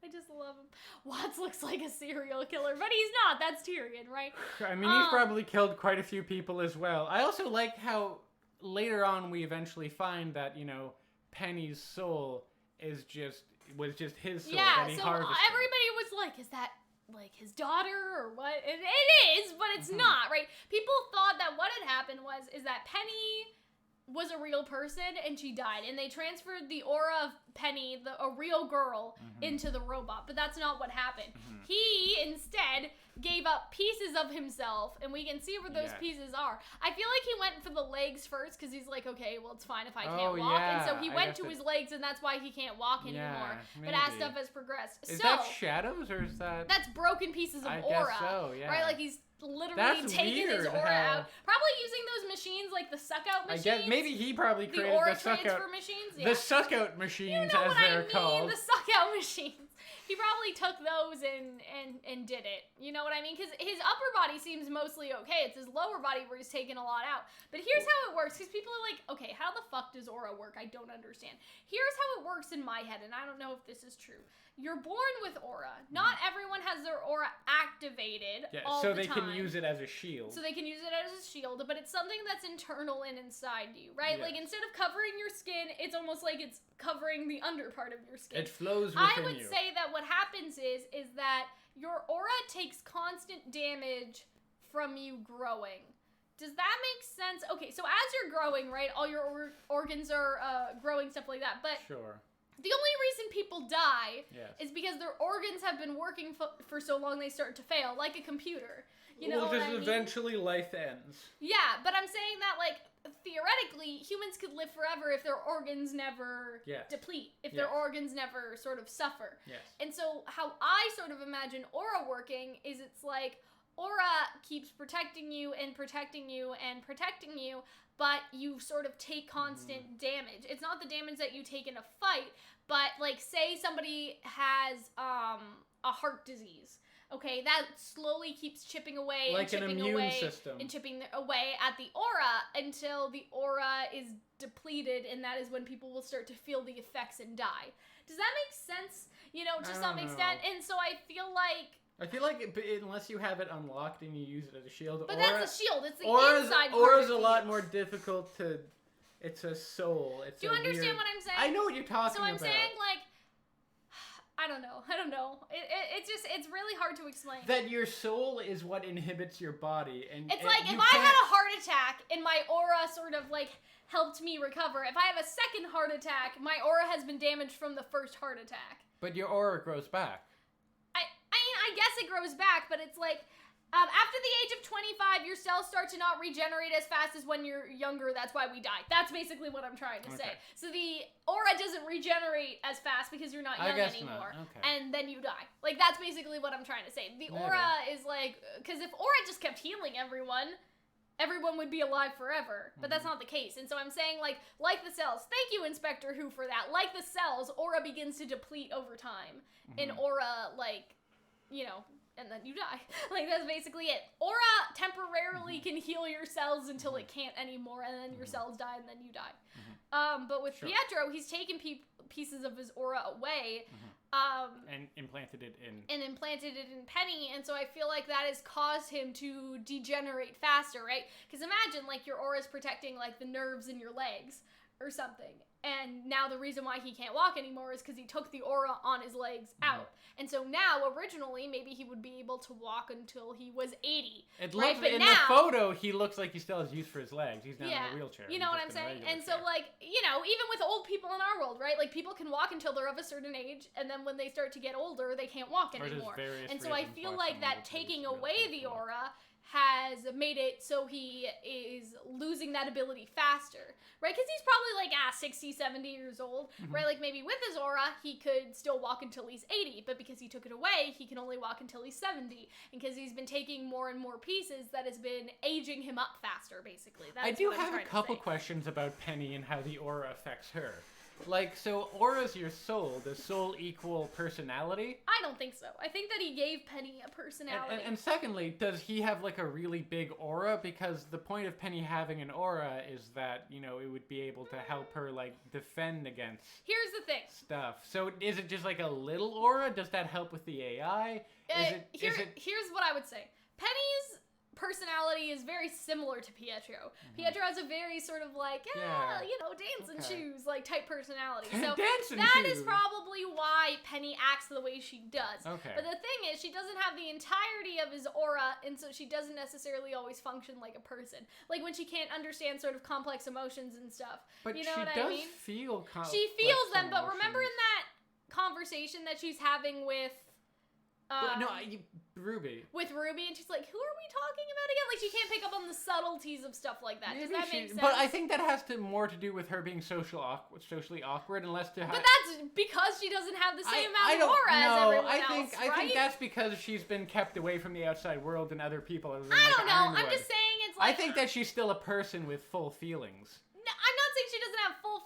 I just love him. Watts looks like a serial killer, but he's not. That's Tyrion, right? I mean, he's probably killed quite a few people as well. I also like how later on we eventually find that, you know, Penny's soul was just his soul that he harvested. Everybody was like, is that like his daughter or what? It is, but it's not, right? People thought that what had happened is that Penny was a real person and she died, and they transferred the aura of Penny, a real girl, into the robot, but that's not what happened. He instead gave up pieces of himself, and we can see where those pieces are. I feel like he went for the legs first because he's like, okay, well, it's fine if I can't walk, and so he went to his legs, and that's why he can't walk anymore. But as stuff has progressed, is that shadows or is that? That's broken pieces of aura. Guess so, yeah. Right, like he's literally taking his aura out. Probably using those machines, like the suck-out machines. I guess maybe he probably created the aura the suck-out transfer machines. Yeah. The suck-out machines, you know as they're called. The suck-out machines. He probably took those and did it. You know what I mean? Because his upper body seems mostly okay. It's his lower body where he's taking a lot out. But here's how it works. Because people are like, okay, how the fuck does aura work? I don't understand. Here's how it works in my head, and I don't know if this is true. You're born with aura. Not everyone has their aura activated all the time. So they can use it as a shield. But it's something that's internal and inside you, right? Yes. Like, instead of covering your skin, it's almost like it's covering the under part of your skin. It flows within you. I would say that what happens is that your aura takes constant damage from you growing. Does that make sense? Okay, so as you're growing, right, all your organs are growing, stuff like that, but... Sure. The only reason people die is because their organs have been working for so long they start to fail, like a computer. You know what I mean? Eventually life ends. Yeah, but I'm saying that, like, theoretically, humans could live forever if their organs never deplete, if their organs never sort of suffer. Yes. And so how I sort of imagine aura working is it's like aura keeps protecting you and protecting you and protecting you, but you sort of take constant damage. It's not the damage that you take in a fight, but like say somebody has a heart disease. Okay, that slowly keeps chipping away like and chipping an immune away system. and chipping away at the aura until the aura is depleted, and that is when people will start to feel the effects and die. Does that make sense? You know, to some extent. And so I feel like unless you have it unlocked and you use it as a shield. But that's a shield. It's the inside part. Aura's a lot more difficult to. It's a soul. Do you understand what I'm saying? I know what you're talking about. So I'm saying, like, I don't know. It's really hard to explain. That your soul is what inhibits your body, and it's like if I had a heart attack and my aura sort of like helped me recover. If I have a second heart attack, my aura has been damaged from the first heart attack. But your aura grows back. I guess it grows back, but it's like after the age of 25, your cells start to not regenerate as fast as when you're younger. That's why we die. That's basically what I'm trying to say. So the aura doesn't regenerate as fast because you're not young anymore. Okay. And then you die. Like, that's basically what I'm trying to say. The aura is like, because if aura just kept healing everyone would be alive forever. But that's not the case. And so I'm saying, like the cells, thank you, Inspector Who, for that. Like the cells, aura begins to deplete over time. And aura, like, you know, and then you die. Like, that's basically it. Aura temporarily can heal your cells until it can't anymore, and then your cells die, and then you die. But with Pietro, he's taken pieces of his aura away. And implanted it in Penny, and so I feel like that has caused him to degenerate faster, right? Because imagine, like, your aura is protecting, like, the nerves in your legs, or something. And now the reason why he can't walk anymore is because he took the aura on his legs out. And so now, originally, maybe he would be able to walk until he was 80. It right? looks, But in now, the photo, he looks like he still has use for his legs. He's not in a wheelchair. You know what I'm saying? And so, chair. like, you know, even with old people in our world, right? Like, people can walk until they're of a certain age, and then when they start to get older, they can't walk anymore. And so I feel like that taking away the aura has made it so he is losing that ability faster, right? Because he's probably like 60, 70 years old, right? Like maybe with his aura, he could still walk until he's 80, but because he took it away, he can only walk until he's 70. And because he's been taking more and more pieces, that has been aging him up faster, basically. I do have a couple questions about Penny and how the aura affects her. Like, so aura's your soul. Does soul equal personality? I don't think so. I think that he gave Penny a personality. And secondly, does he have, like, a really big aura? Because the point of Penny having an aura is that, you know, it would be able to help her, like, defend against Here's the thing. stuff. So is it just, like, a little aura? Does that help with the AI? Here's what I would say. Penny's personality is very similar to Pietro. Pietro has a very sort of like, you know, dance and shoes, like, type personality. So that is probably why Penny acts the way she does. But the thing is, she doesn't have the entirety of his aura, and so she doesn't necessarily always function like a person. Like, when she can't understand sort of complex emotions and stuff. But you know what I mean? Feel complex She feels them, but emotions. remember in that conversation that she's having with Ruby. With Ruby, and she's like, who are we talking about again? Like, she can't pick up on the subtleties of stuff like that. Does that make sense? But I think that has more to do with her being socially awkward, and less to have... But that's because she doesn't have the same amount of aura as everyone else, right? I think that's because she's been kept away from the outside world and other people. Other than, I don't know. Ironwood. I'm just saying it's like... I think that she's still a person with full feelings. No, I'm not saying she doesn't have full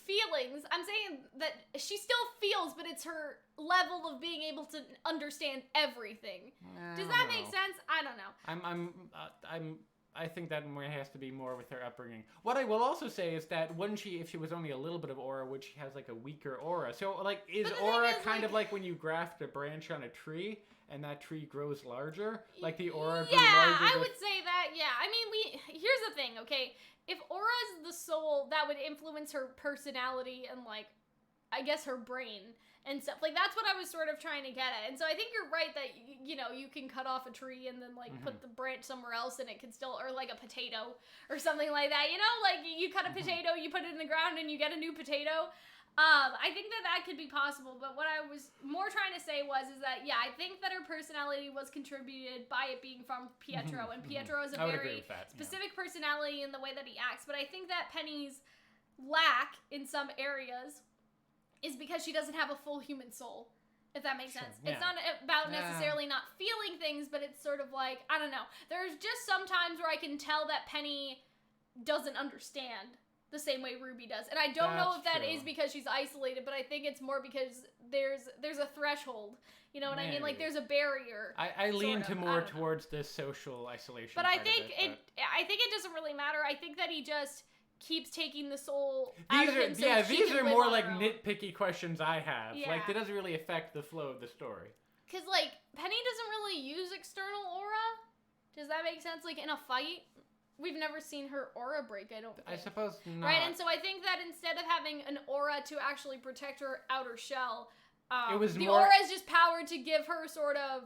feelings. I'm saying that she still feels, but it's her level of being able to understand everything. Does that make sense? I don't know. I think that has to be more with her upbringing. What I will also say is that if she was only a little bit of aura, would she has like a weaker aura? So like, is aura kind of like when you graft a branch on a tree and that tree grows larger? Like the aura grew larger? Yeah, I would say that, yeah. I mean, here's the thing, okay? If aura's the soul, that would influence her personality and, like, I guess her brain and stuff. Like, that's what I was sort of trying to get at. And so I think you're right that, you know, you can cut off a tree and then, like, put the branch somewhere else and it can still, or like a potato or something like that. You know, like, you cut a potato, you put it in the ground and you get a new potato. I think that could be possible, but what I was more trying to say is that, yeah, I think that her personality was contributed by it being from Pietro, and Pietro has a very specific personality in the way that he acts, but I think that Penny's lack in some areas is because she doesn't have a full human soul, if that makes sense. Yeah. It's not about necessarily not feeling things, but it's sort of like, I don't know, there's just some times where I can tell that Penny doesn't understand the same way Ruby does. And I don't know if that is because she's isolated, but I think it's more because there's a threshold. You know what I mean? Like, there's a barrier. I lean towards this social isolation. But I think it doesn't really matter. I think that he just keeps taking the soul out of him. These are more like nitpicky questions I have. Yeah. Like, it doesn't really affect the flow of the story. Because, like, Penny doesn't really use external aura. Does that make sense? Like, in a fight? We've never seen her aura break, I don't think. I suppose not. Right, and so I think that instead of having an aura to actually protect her outer shell, the aura is just power to give her sort of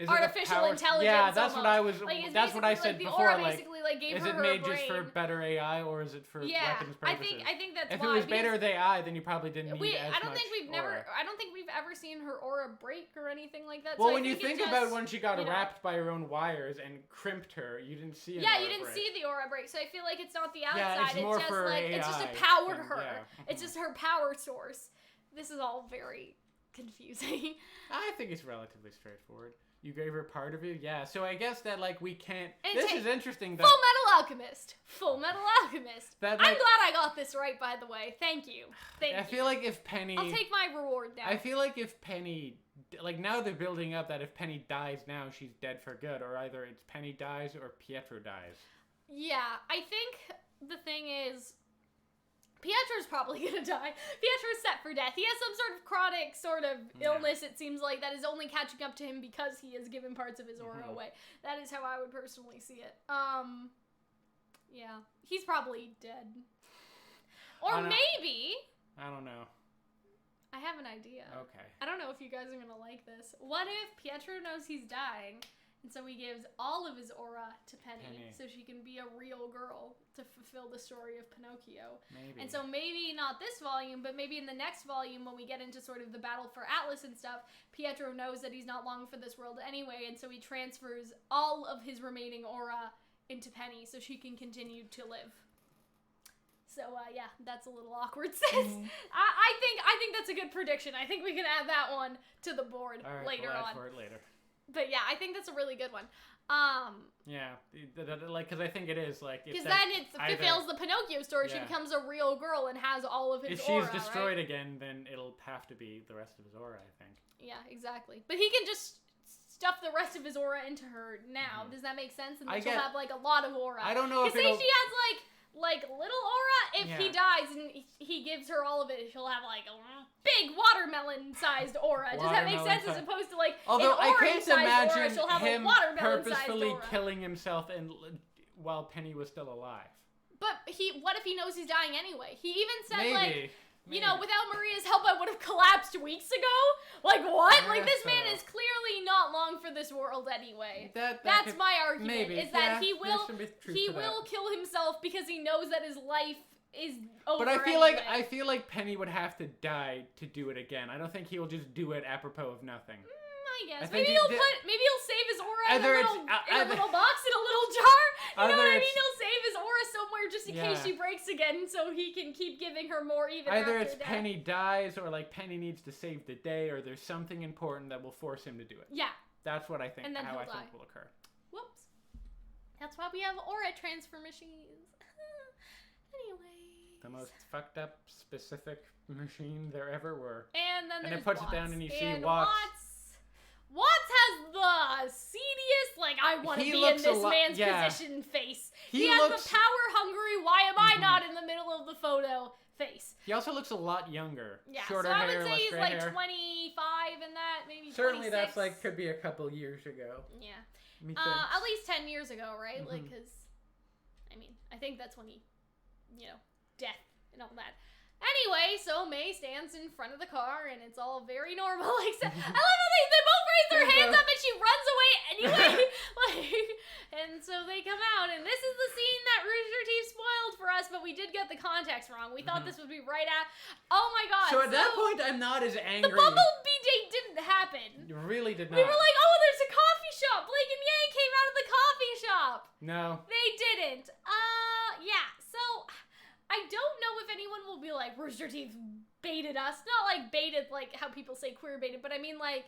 artificial intelligence. Yeah, that's almost. That's what I said before. The aura basically gave her made brain. just for better AI, or is it for weapons purposes? I think that's if why. If it was better AI, then you probably didn't need as much aura. I don't think we've ever seen her aura break or anything like that. Well, so when you think about when she got wrapped by her own wires and crimped her, you didn't see it. Yeah, you didn't see the aura break. So I feel like it's not the outside. Yeah, it's more for AI. It's just to power her. Yeah. It's just her power source. This is all very confusing. I think it's relatively straightforward. You gave her part of you? Yeah, so I guess that, like, we can't... This is interesting that... Full Metal Alchemist! Full Metal Alchemist! I'm glad I got this right, by the way. Thank you. I feel like if Penny... I'll take my reward now. I feel like if Penny... Like, now they're building up that if Penny dies now, she's dead for good. Or either it's Penny dies or Pietro dies. Yeah, I think the thing is... Pietro's probably gonna die. Pietro's set for death. He has some sort of chronic sort of illness, it seems like, that is only catching up to him because he has given parts of his aura away. That is how I would personally see it. Yeah. He's probably dead. Or maybe... I don't know. I have an idea. Okay. I don't know if you guys are gonna like this. What if Pietro knows he's dying, and so he gives all of his aura to Penny. So she can be a real girl to fulfill the story of Pinocchio. Maybe. And so maybe not this volume, but maybe in the next volume when we get into sort of the battle for Atlas and stuff, Pietro knows that he's not long for this world anyway, and so he transfers all of his remaining aura into Penny so she can continue to live. So, yeah, that's a little awkward, sis. I think that's a good prediction. I think we can add that one to the board later on. For it later. But, yeah, I think that's a really good one. Yeah, like, because I think it is, like... Because then it fulfills the Pinocchio story. Yeah. She becomes a real girl and has all of his aura, If she's destroyed again, then it'll have to be the rest of his aura, I think. Yeah, exactly. But he can just stuff the rest of his aura into her now. Does that make sense? And then she'll have, like, a lot of aura. I don't know if say she has, like little aura, if he dies and he gives her all of it, she'll have like a big watermelon-sized aura. Does that make sense? As opposed to like although an I can't imagine aura, she'll have him a watermelon-sized purposefully aura. killing himself while Penny was still alive. But what if he knows he's dying anyway? He even said Maybe. You know, without Maria's help, I would have collapsed weeks ago. Like, what? Like, this man is clearly not long for this world anyway. That's my argument, is that he will kill himself because he knows that his life is over. But I feel like Penny would have to die to do it again. I don't think he will just do it apropos of nothing. I guess. Maybe he'll save his aura in a little box in a little jar. You know what I mean? He'll save his aura somewhere just in case she breaks again so he can keep giving her more even either after it's death. Penny dies or like Penny needs to save the day or there's something important that will force him to do it. Yeah. That's what I think, and then how I die. think will occur. Whoops. That's why we have aura transfer machines. Anyway. The most fucked up specific machine there ever were. And then there's it puts Watts. it down and you see Watts has the seediest, like, I want to be in this man's position face. He has the power-hungry, why am I not in the middle of the photo face. He also looks a lot younger. Yeah, shorter so I hair, would say he's like hair. 25 in that, maybe Certainly 26. that's like, could be a couple years ago. Yeah. At least 10 years ago, right? Like, because, I mean, I think that's when he, death and all that. Anyway, so May stands in front of the car, and it's all very normal. Like, I love how they both raise their hands up, and she runs away anyway. And so they come out, and this is the scene that Rooster Teeth spoiled for us, but we did get the context wrong. We thought this would be right at. Oh my god! So at that point, I'm not as angry. The Bumblebee date didn't happen. It really did not. We were like, oh, there's a coffee shop. Blake and Yang came out of the coffee shop. No. They didn't. Yeah. So. I don't know if anyone will be like, Rooster Teeth baited us. Not like baited like how people say queer baited, but I mean like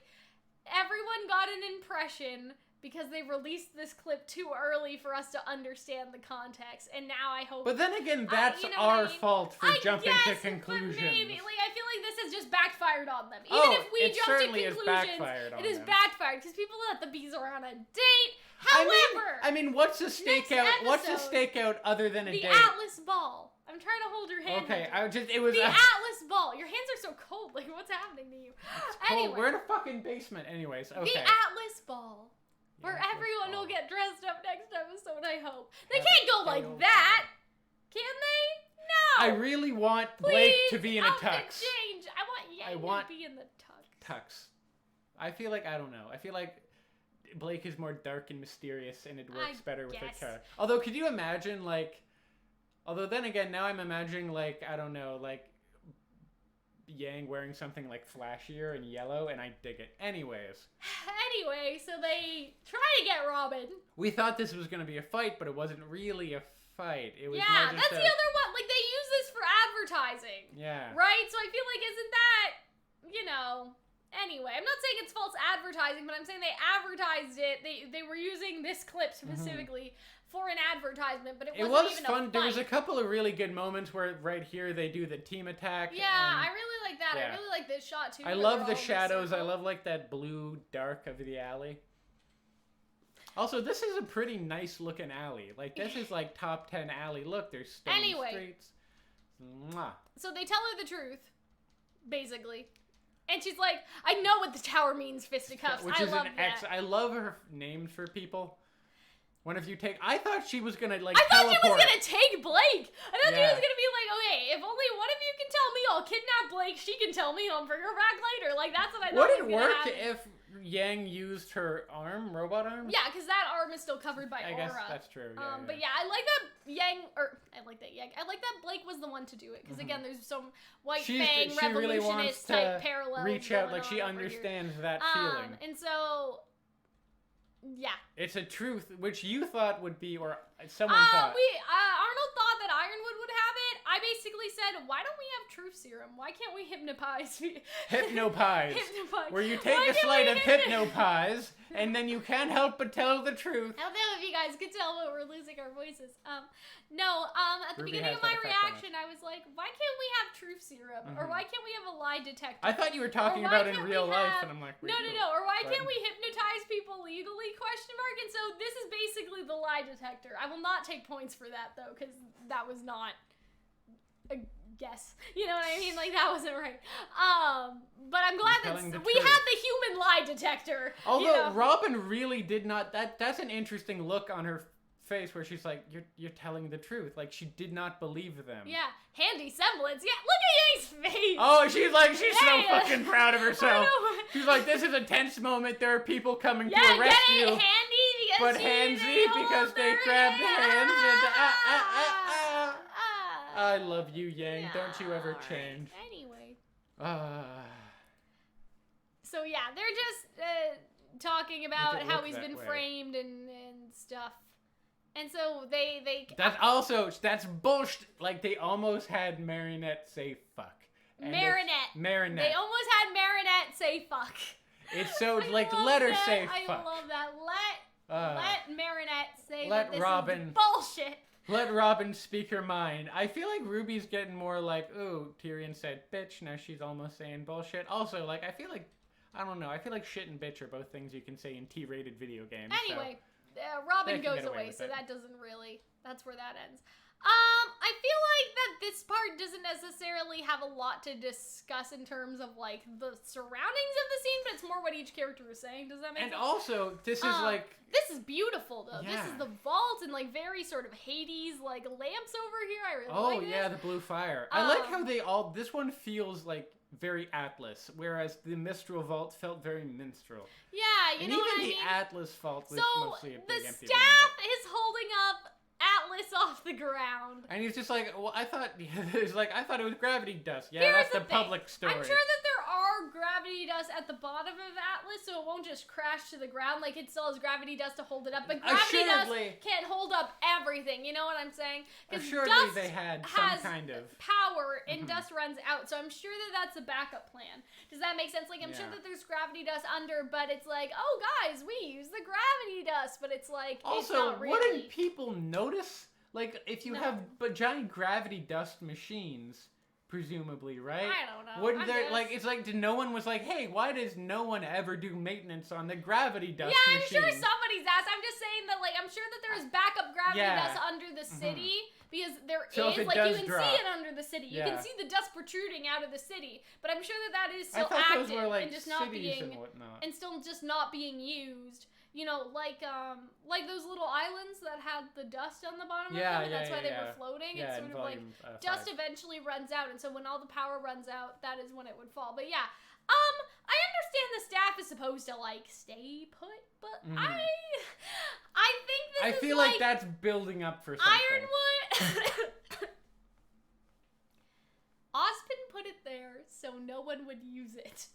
everyone got an impression because they released this clip too early for us to understand the context, and now I hope... But then again, that's our fault for jumping to conclusions. But maybe. Like, I feel like this has just backfired on them. Even if we jump to conclusions, it is backfired because people let the bees around a date. However... I mean, what's a stakeout? What's a stakeout other than a date? The Atlas Ball. I'm trying to hold your hand. Okay, the Atlas Ball. Your hands are so cold. Like, what's happening to you? Anyway, we're in a fucking basement. Anyways, okay. The Atlas Ball. Where everyone will get dressed up next episode, I hope. They can't go like that. Can they? No. I really want Blake to be in a tux. Change. I want Yang to be in the tux. Tux. I feel like, I don't know. I feel like Blake is more dark and mysterious, and it works better with a character. Although, could you imagine, like... Although then again, now I'm imagining, like, I don't know, like, Yang wearing something, like, flashier and yellow, and I dig it. Anyways. Anyway, so they try to get Robin. We thought this was going to be a fight, but it wasn't really a fight. It was more just that's the other one. Like, they use this for advertising. Yeah. Right? So I feel like, isn't that, Anyway, I'm not saying it's false advertising, but I'm saying they advertised it. They were using this clip specifically for an advertisement, but it wasn't even a fight. There was a couple of really good moments where right here they do the team attack. Yeah, I really like that. Yeah. I really like this shot too. I love the shadows. I love like that blue dark of the alley. Also, this is a pretty nice looking alley. Like this is like top 10 alley. Look, there's stone streets. Mwah. So they tell her the truth, basically. And she's like, I know what the tower means, fisticuffs. Which is an X. I love her names for people. One of you take... I thought she was going to, like, teleport. I thought she was going to take Blake. I thought she was going to be like, okay, if only she can tell me and I'll bring her back later. Like, that's what I thought Would was it gonna work happen. if Yang used her robot arm? Yeah, because that arm is still covered by I aura. guess that's true. Yeah, But yeah, I like that Blake was the one to do it. Because again, there's some White Fang she really wants revolutionist type to parallels reach out, going like she on over understands here. that feeling. And so, yeah. It's a truth which you thought would be, or someone thought. Arnold thought that Ironwood would have it. I basically said, why don't we have truth serum? Why can't we hypnopize? Hypnopize. Hypnopize. Where you take a slight of hypnopize, and then you can't help but tell the truth. I don't know if you guys could tell, but we're losing our voices. At the RWBY beginning has of my that effect on reaction, I was like, why can't we have truth serum? Or why can't we have a lie detector? I thought you were talking Or why about in can't real we life, have- and I'm like, No. Or why can't we hypnotize people legally? And so this is basically the lie detector. I will not take points for that, though, because that was not a guess. You know what I mean? Like, that wasn't right. But I'm glad that we had the human lie detector. Although Robin really did not. That's an interesting look on her face where she's like, you're telling the truth. Like, she did not believe them. Yeah, handy semblance. Yeah, look at Yang's face. Oh, she's so fucking proud of herself. I know. She's like, this is a tense moment. There are people coming to Yeah, arrest get it, you. handy because But handsy because they grabbed hands and I love you, Yang. Don't you ever change. Anyway. So yeah, they're just talking about how he's been way. framed and stuff. And so they that's bullshit. Like, they almost had Marinette say fuck. And Marinette. They almost had Marinette say fuck. It's so like, let her say fuck. I love that. Let Marinette say let that this Robin is bullshit. Let Robin speak her mind. I feel like Ruby's getting more like, ooh, Tyrion said bitch, now she's almost saying bullshit. Also, like, I feel like shit and bitch are both things you can say in T-rated video games. Anyway, Robin goes away, so that doesn't really, that's where that ends. I feel like that this part doesn't necessarily have a lot to discuss in terms of, like, the surroundings of the scene, but it's more what each character is saying. Does that make sense? And also, this is like... This is beautiful, though. Yeah. This is the vault and, like, very sort of Hades, like, lamps over here. I really like this. Oh, yeah, the blue fire. I like how this one feels, like, very Atlas, whereas the Mistral Vault felt very minstrel. Yeah, you know what I mean? And even the Atlas Vault was mostly a big empty the staff is holding up Atlas off the ground. And he's just like, well, I thought it was gravity dust. Yeah, Here's that's the thing. public story. I'm sure that there are gravity dust at the bottom of Atlas, so it won't just crash to the ground. Like, it still has gravity dust to hold it up, but gravity dust can't hold up everything. You know what I'm saying? Assuredly, they had some kind of power, and dust runs out. So I'm sure that that's a backup plan. Does that make sense? Like, I'm sure that there's gravity dust under, but it's like, oh, guys, we use the gravity dust, but it's like, also, it's not really. Wouldn't people notice? Like, if you have giant gravity dust machines, presumably, right? I don't know. Wouldn't there, like, it's like, no one was like, hey, why does no one ever do maintenance on the gravity dust machine? Yeah, I'm sure somebody's asked. I'm just saying that, like, I'm sure that there is backup gravity dust under the city, because there is, like, you can see it under the city. You can see the dust protruding out of the city, but I'm sure that is still active those were, like, and just not cities being, and whatnot. and still just not being used. You know, like those little islands that had the dust on the bottom of them, and that's why they were floating. Yeah, it's sort of like dust eventually runs out, and so when all the power runs out, that is when it would fall. But yeah, I understand the staff is supposed to, like, stay put, but I think this is, I feel like that's building up for something. Ironwood. Ozpin put it there so no one would use it.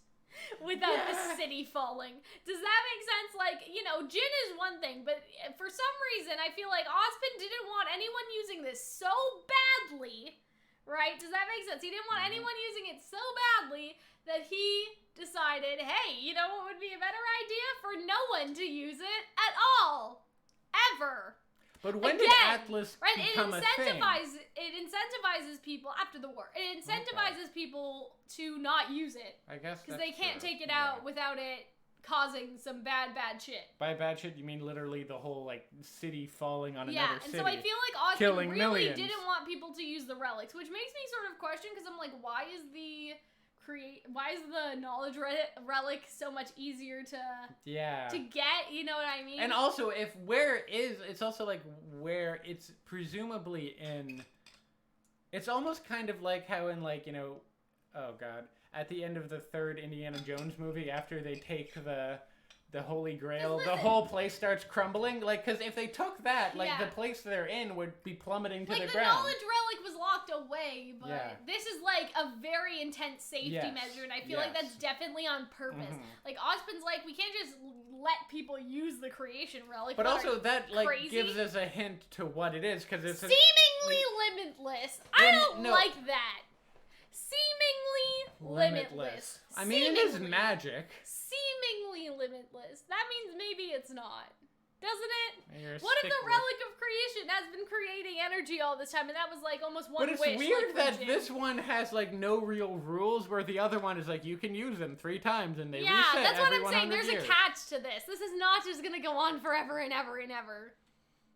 Without the city falling. Does that make sense? Like, you know, Jin is one thing, but for some reason, I feel like Ozpin didn't want anyone using this so badly, right? Does that make sense? He didn't want anyone using it so badly that he decided, hey, you know what would be a better idea? For no one to use it at all. Ever. But when did Atlas become a thing? It incentivizes people after the war. It incentivizes people to not use it. I guess because they can't take it out without it causing some bad shit. By bad shit, you mean literally the whole, like, city falling on another city. Yeah, and so I feel like Ozpin really millions. didn't want people to use the relics, which makes me sort of question, because I'm like, why is the knowledge relic so much easier to get, you know what I mean? And also, it's also like where it's presumably in, it's almost kind of like how in, like, you know, oh god, at the end of the third Indiana Jones movie, after they take the Holy Grail, the whole place starts crumbling. Like, because if they took that, like, the place they're in would be plummeting to the ground. Like, the knowledge relic was locked away, but this is, like, a very intense safety measure, and I feel like that's definitely on purpose. Like, Ozpin's like, we can't just let people use the creation relic. But also, that, like, gives us a hint to what it is, because it's... Seemingly limitless. I don't like that. Seemingly limitless. I mean, it is magic. Seemingly limitless. That means maybe it's not. Doesn't it? What if the stickler. relic of creation has been creating energy all this time, and that was like almost one wish? But it's weird like, that this one has like no real rules, where the other one is like you can use them 3 times and they reset that's what every I'm saying. There's years. A catch to this. This is not just gonna go on forever and ever and ever.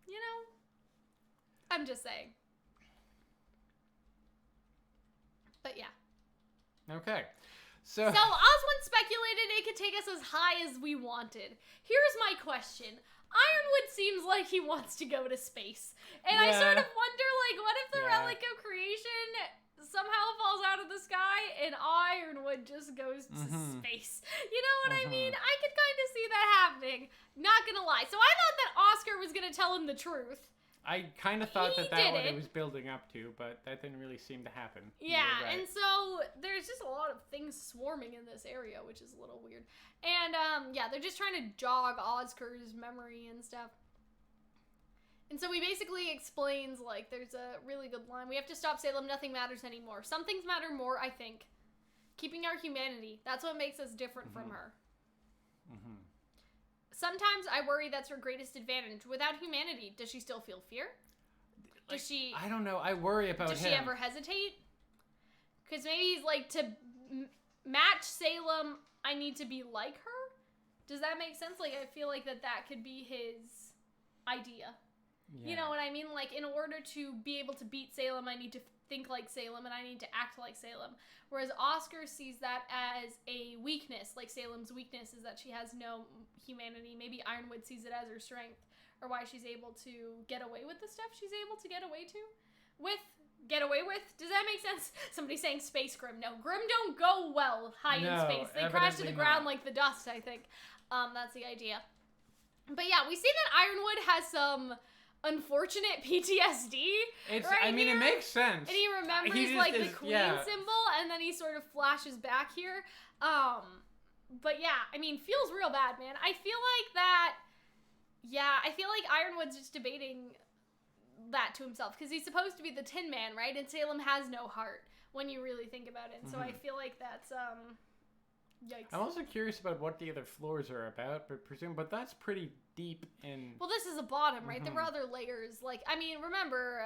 You know? I'm just saying. But yeah. Okay. So Oswin speculated it could take us as high as we wanted. Here's my question. Ironwood seems like he wants to go to space. And I sort of wonder, like, what if the relic of creation somehow falls out of the sky and Ironwood just goes to space? You know what I mean? I could kind of see that happening. Not gonna lie. So I thought that Oscar was gonna tell him the truth. I kind of thought that what it was building up to, but that didn't really seem to happen. Yeah, right. And so there's just a lot of things swarming in this area, which is a little weird. And, they're just trying to jog Oscar's memory and stuff. And so he basically explains, like, there's a really good line. We have to stop Salem. Nothing matters anymore. Some things matter more, I think. Keeping our humanity. That's what makes us different from her. Sometimes I worry that's her greatest advantage. Without humanity, does she still feel fear? Does she... I don't know. I worry about him. Does she ever hesitate? Because maybe he's like, to match Salem, I need to be like her? Does that make sense? Like, I feel like that could be his idea. Yeah. You know what I mean? Like, in order to be able to beat Salem, I need to think like Salem, and I need to act like Salem. Whereas Oscar sees that as a weakness. Like, Salem's weakness is that she has no humanity. Maybe Ironwood sees it as her strength, or why she's able to get away with the stuff she's able to get away with. Does that make sense? Somebody's saying space Grim. No, Grim don't go well high in space. They crash to the ground like the dust, I think. That's the idea. But yeah, we see that Ironwood has some unfortunate PTSD. It makes sense. And he remembers the queen symbol, and then he sort of flashes back here. But yeah, I mean, feels real bad, man. I feel like Ironwood's just debating that to himself, because he's supposed to be the Tin Man, right? And Salem has no heart when you really think about it. So I feel like that's yikes. I'm also curious about what the other floors are about, but that's pretty deep in... Well, this is the bottom, right? There were other layers. Like, I mean, remember,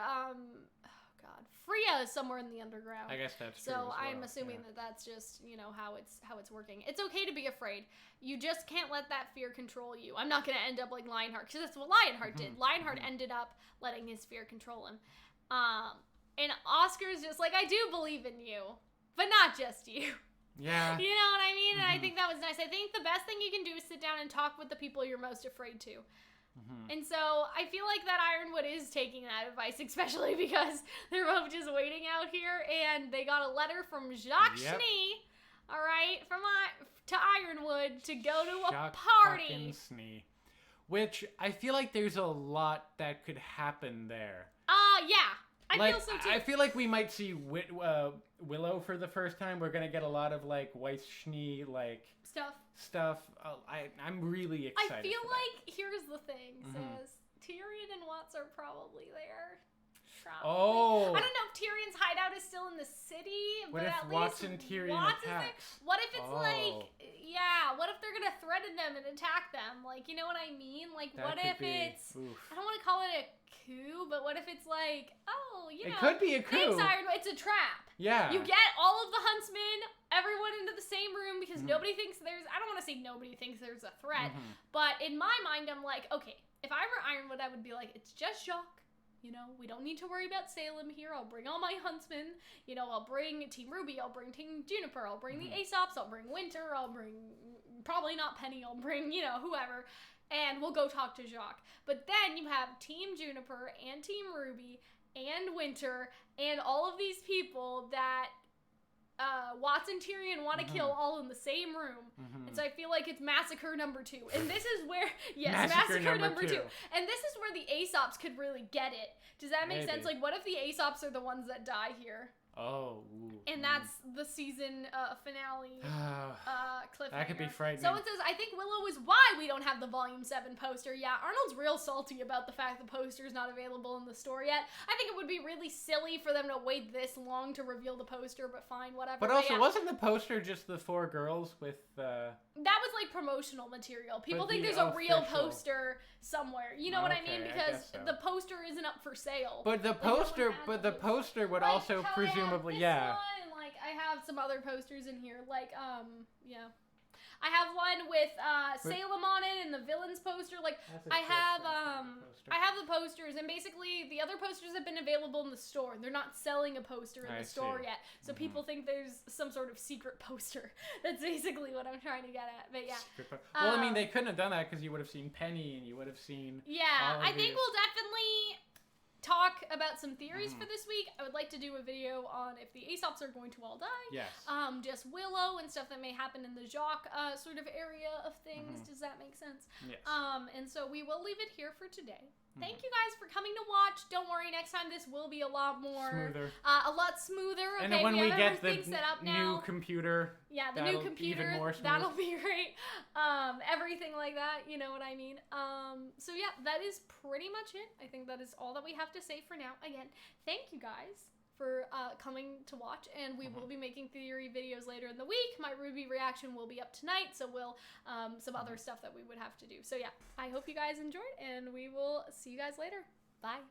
Freya is somewhere in the underground. I guess that's true. So I'm assuming that that's just, you know, how it's working. It's okay to be afraid. You just can't let that fear control you. I'm not going to end up like Lionheart, because that's what Lionheart did. Lionheart ended up letting his fear control him. And Oscar's just like, I do believe in you, but not just you. Yeah. You know what I mean? And I think that was nice. I think the best thing you can do is sit down and talk with the people you're most afraid to. And so I feel like that Ironwood is taking that advice, especially because they're both just waiting out here, and they got a letter from Jacques Schnee, all right, to Ironwood to go to a party. Schnee. Which I feel like there's a lot that could happen there. Yeah. I feel so too. I feel like we might see Willow for the first time. We're gonna get a lot of like Weiss Schnee stuff. I'm really excited. I feel like here's the thing, says Tyrion and Watts are probably there. Oh. I don't know if Tyrion's hideout is still in the city, what but if at Watts least and Tyrion Watts attacks? is there. What if it's what if they're gonna threaten them and attack them? Like, you know what I mean? Like, what if it's I don't want to call it a coup, but what if it's like, it could be a coup. It's a trap. Yeah. You get all of the huntsmen, everyone into the same room, because nobody thinks I don't want to say nobody thinks there's a threat, but in my mind, I'm like, okay, if I were Ironwood, I would be like, it's just Jacques. You know, we don't need to worry about Salem here. I'll bring all my huntsmen. You know, I'll bring Team RWBY. I'll bring Team Juniper. I'll bring the Aesops. I'll bring Winter. I'll bring, probably not Penny. I'll bring, you know, whoever. And we'll go talk to Jacques. But then you have Team Juniper and Team RWBY and Winter and all of these people that Watts and Tyrion want to kill all in the same room. And so I feel like it's massacre number 2. And this is where, massacre number 2. And this is where the Aesops could really get it. Does that make sense? Like, what if the Aesops are the ones that die here? Oh. And that's the season finale cliffhanger. That could be frightening. Someone says, I think Willow is why we don't have the Volume 7 poster. Yeah, Arnold's real salty about the fact the poster is not available in the store yet. I think it would be really silly for them to wait this long to reveal the poster, but fine, whatever. But also, wasn't the poster just the 4 girls with... That was like promotional material. People think there's a real poster somewhere. You know what I mean? Because the poster isn't up for sale. But the poster, would like, also presumably, this one, like, I have some other posters in here. Like, I have one with Salem on it and the villains poster. Like, I have the posters, and basically the other posters have been available in the store. They're not selling a poster in the store yet, so people think there's some sort of secret poster. That's basically what I'm trying to get at. But yeah. Well, I mean, they couldn't have done that because you would have seen Penny and you would have seen. Yeah, I think we'll definitely talk about some theories for this week. I would like to do a video on if the Aesops are going to all die. Yes. Just Willow and stuff that may happen in the Jacques sort of area of things. Does that make sense? Yes. And so we will leave it here for today. Thank you guys for coming to watch. Don't worry, next time this will be a lot more smoother. A lot smoother. Okay, and when we get the set up new computer, the new computer, even more smooth. That'll be great. Everything like that, you know what I mean. So yeah, that is pretty much it. I think that is all that we have to say for now. Again, thank you guys for coming to watch, and we will be making theory videos later in the week. My RWBY reaction will be up tonight, so we'll some other stuff that we would have to do. So yeah, I hope you guys enjoyed, and we will see you guys later. Bye.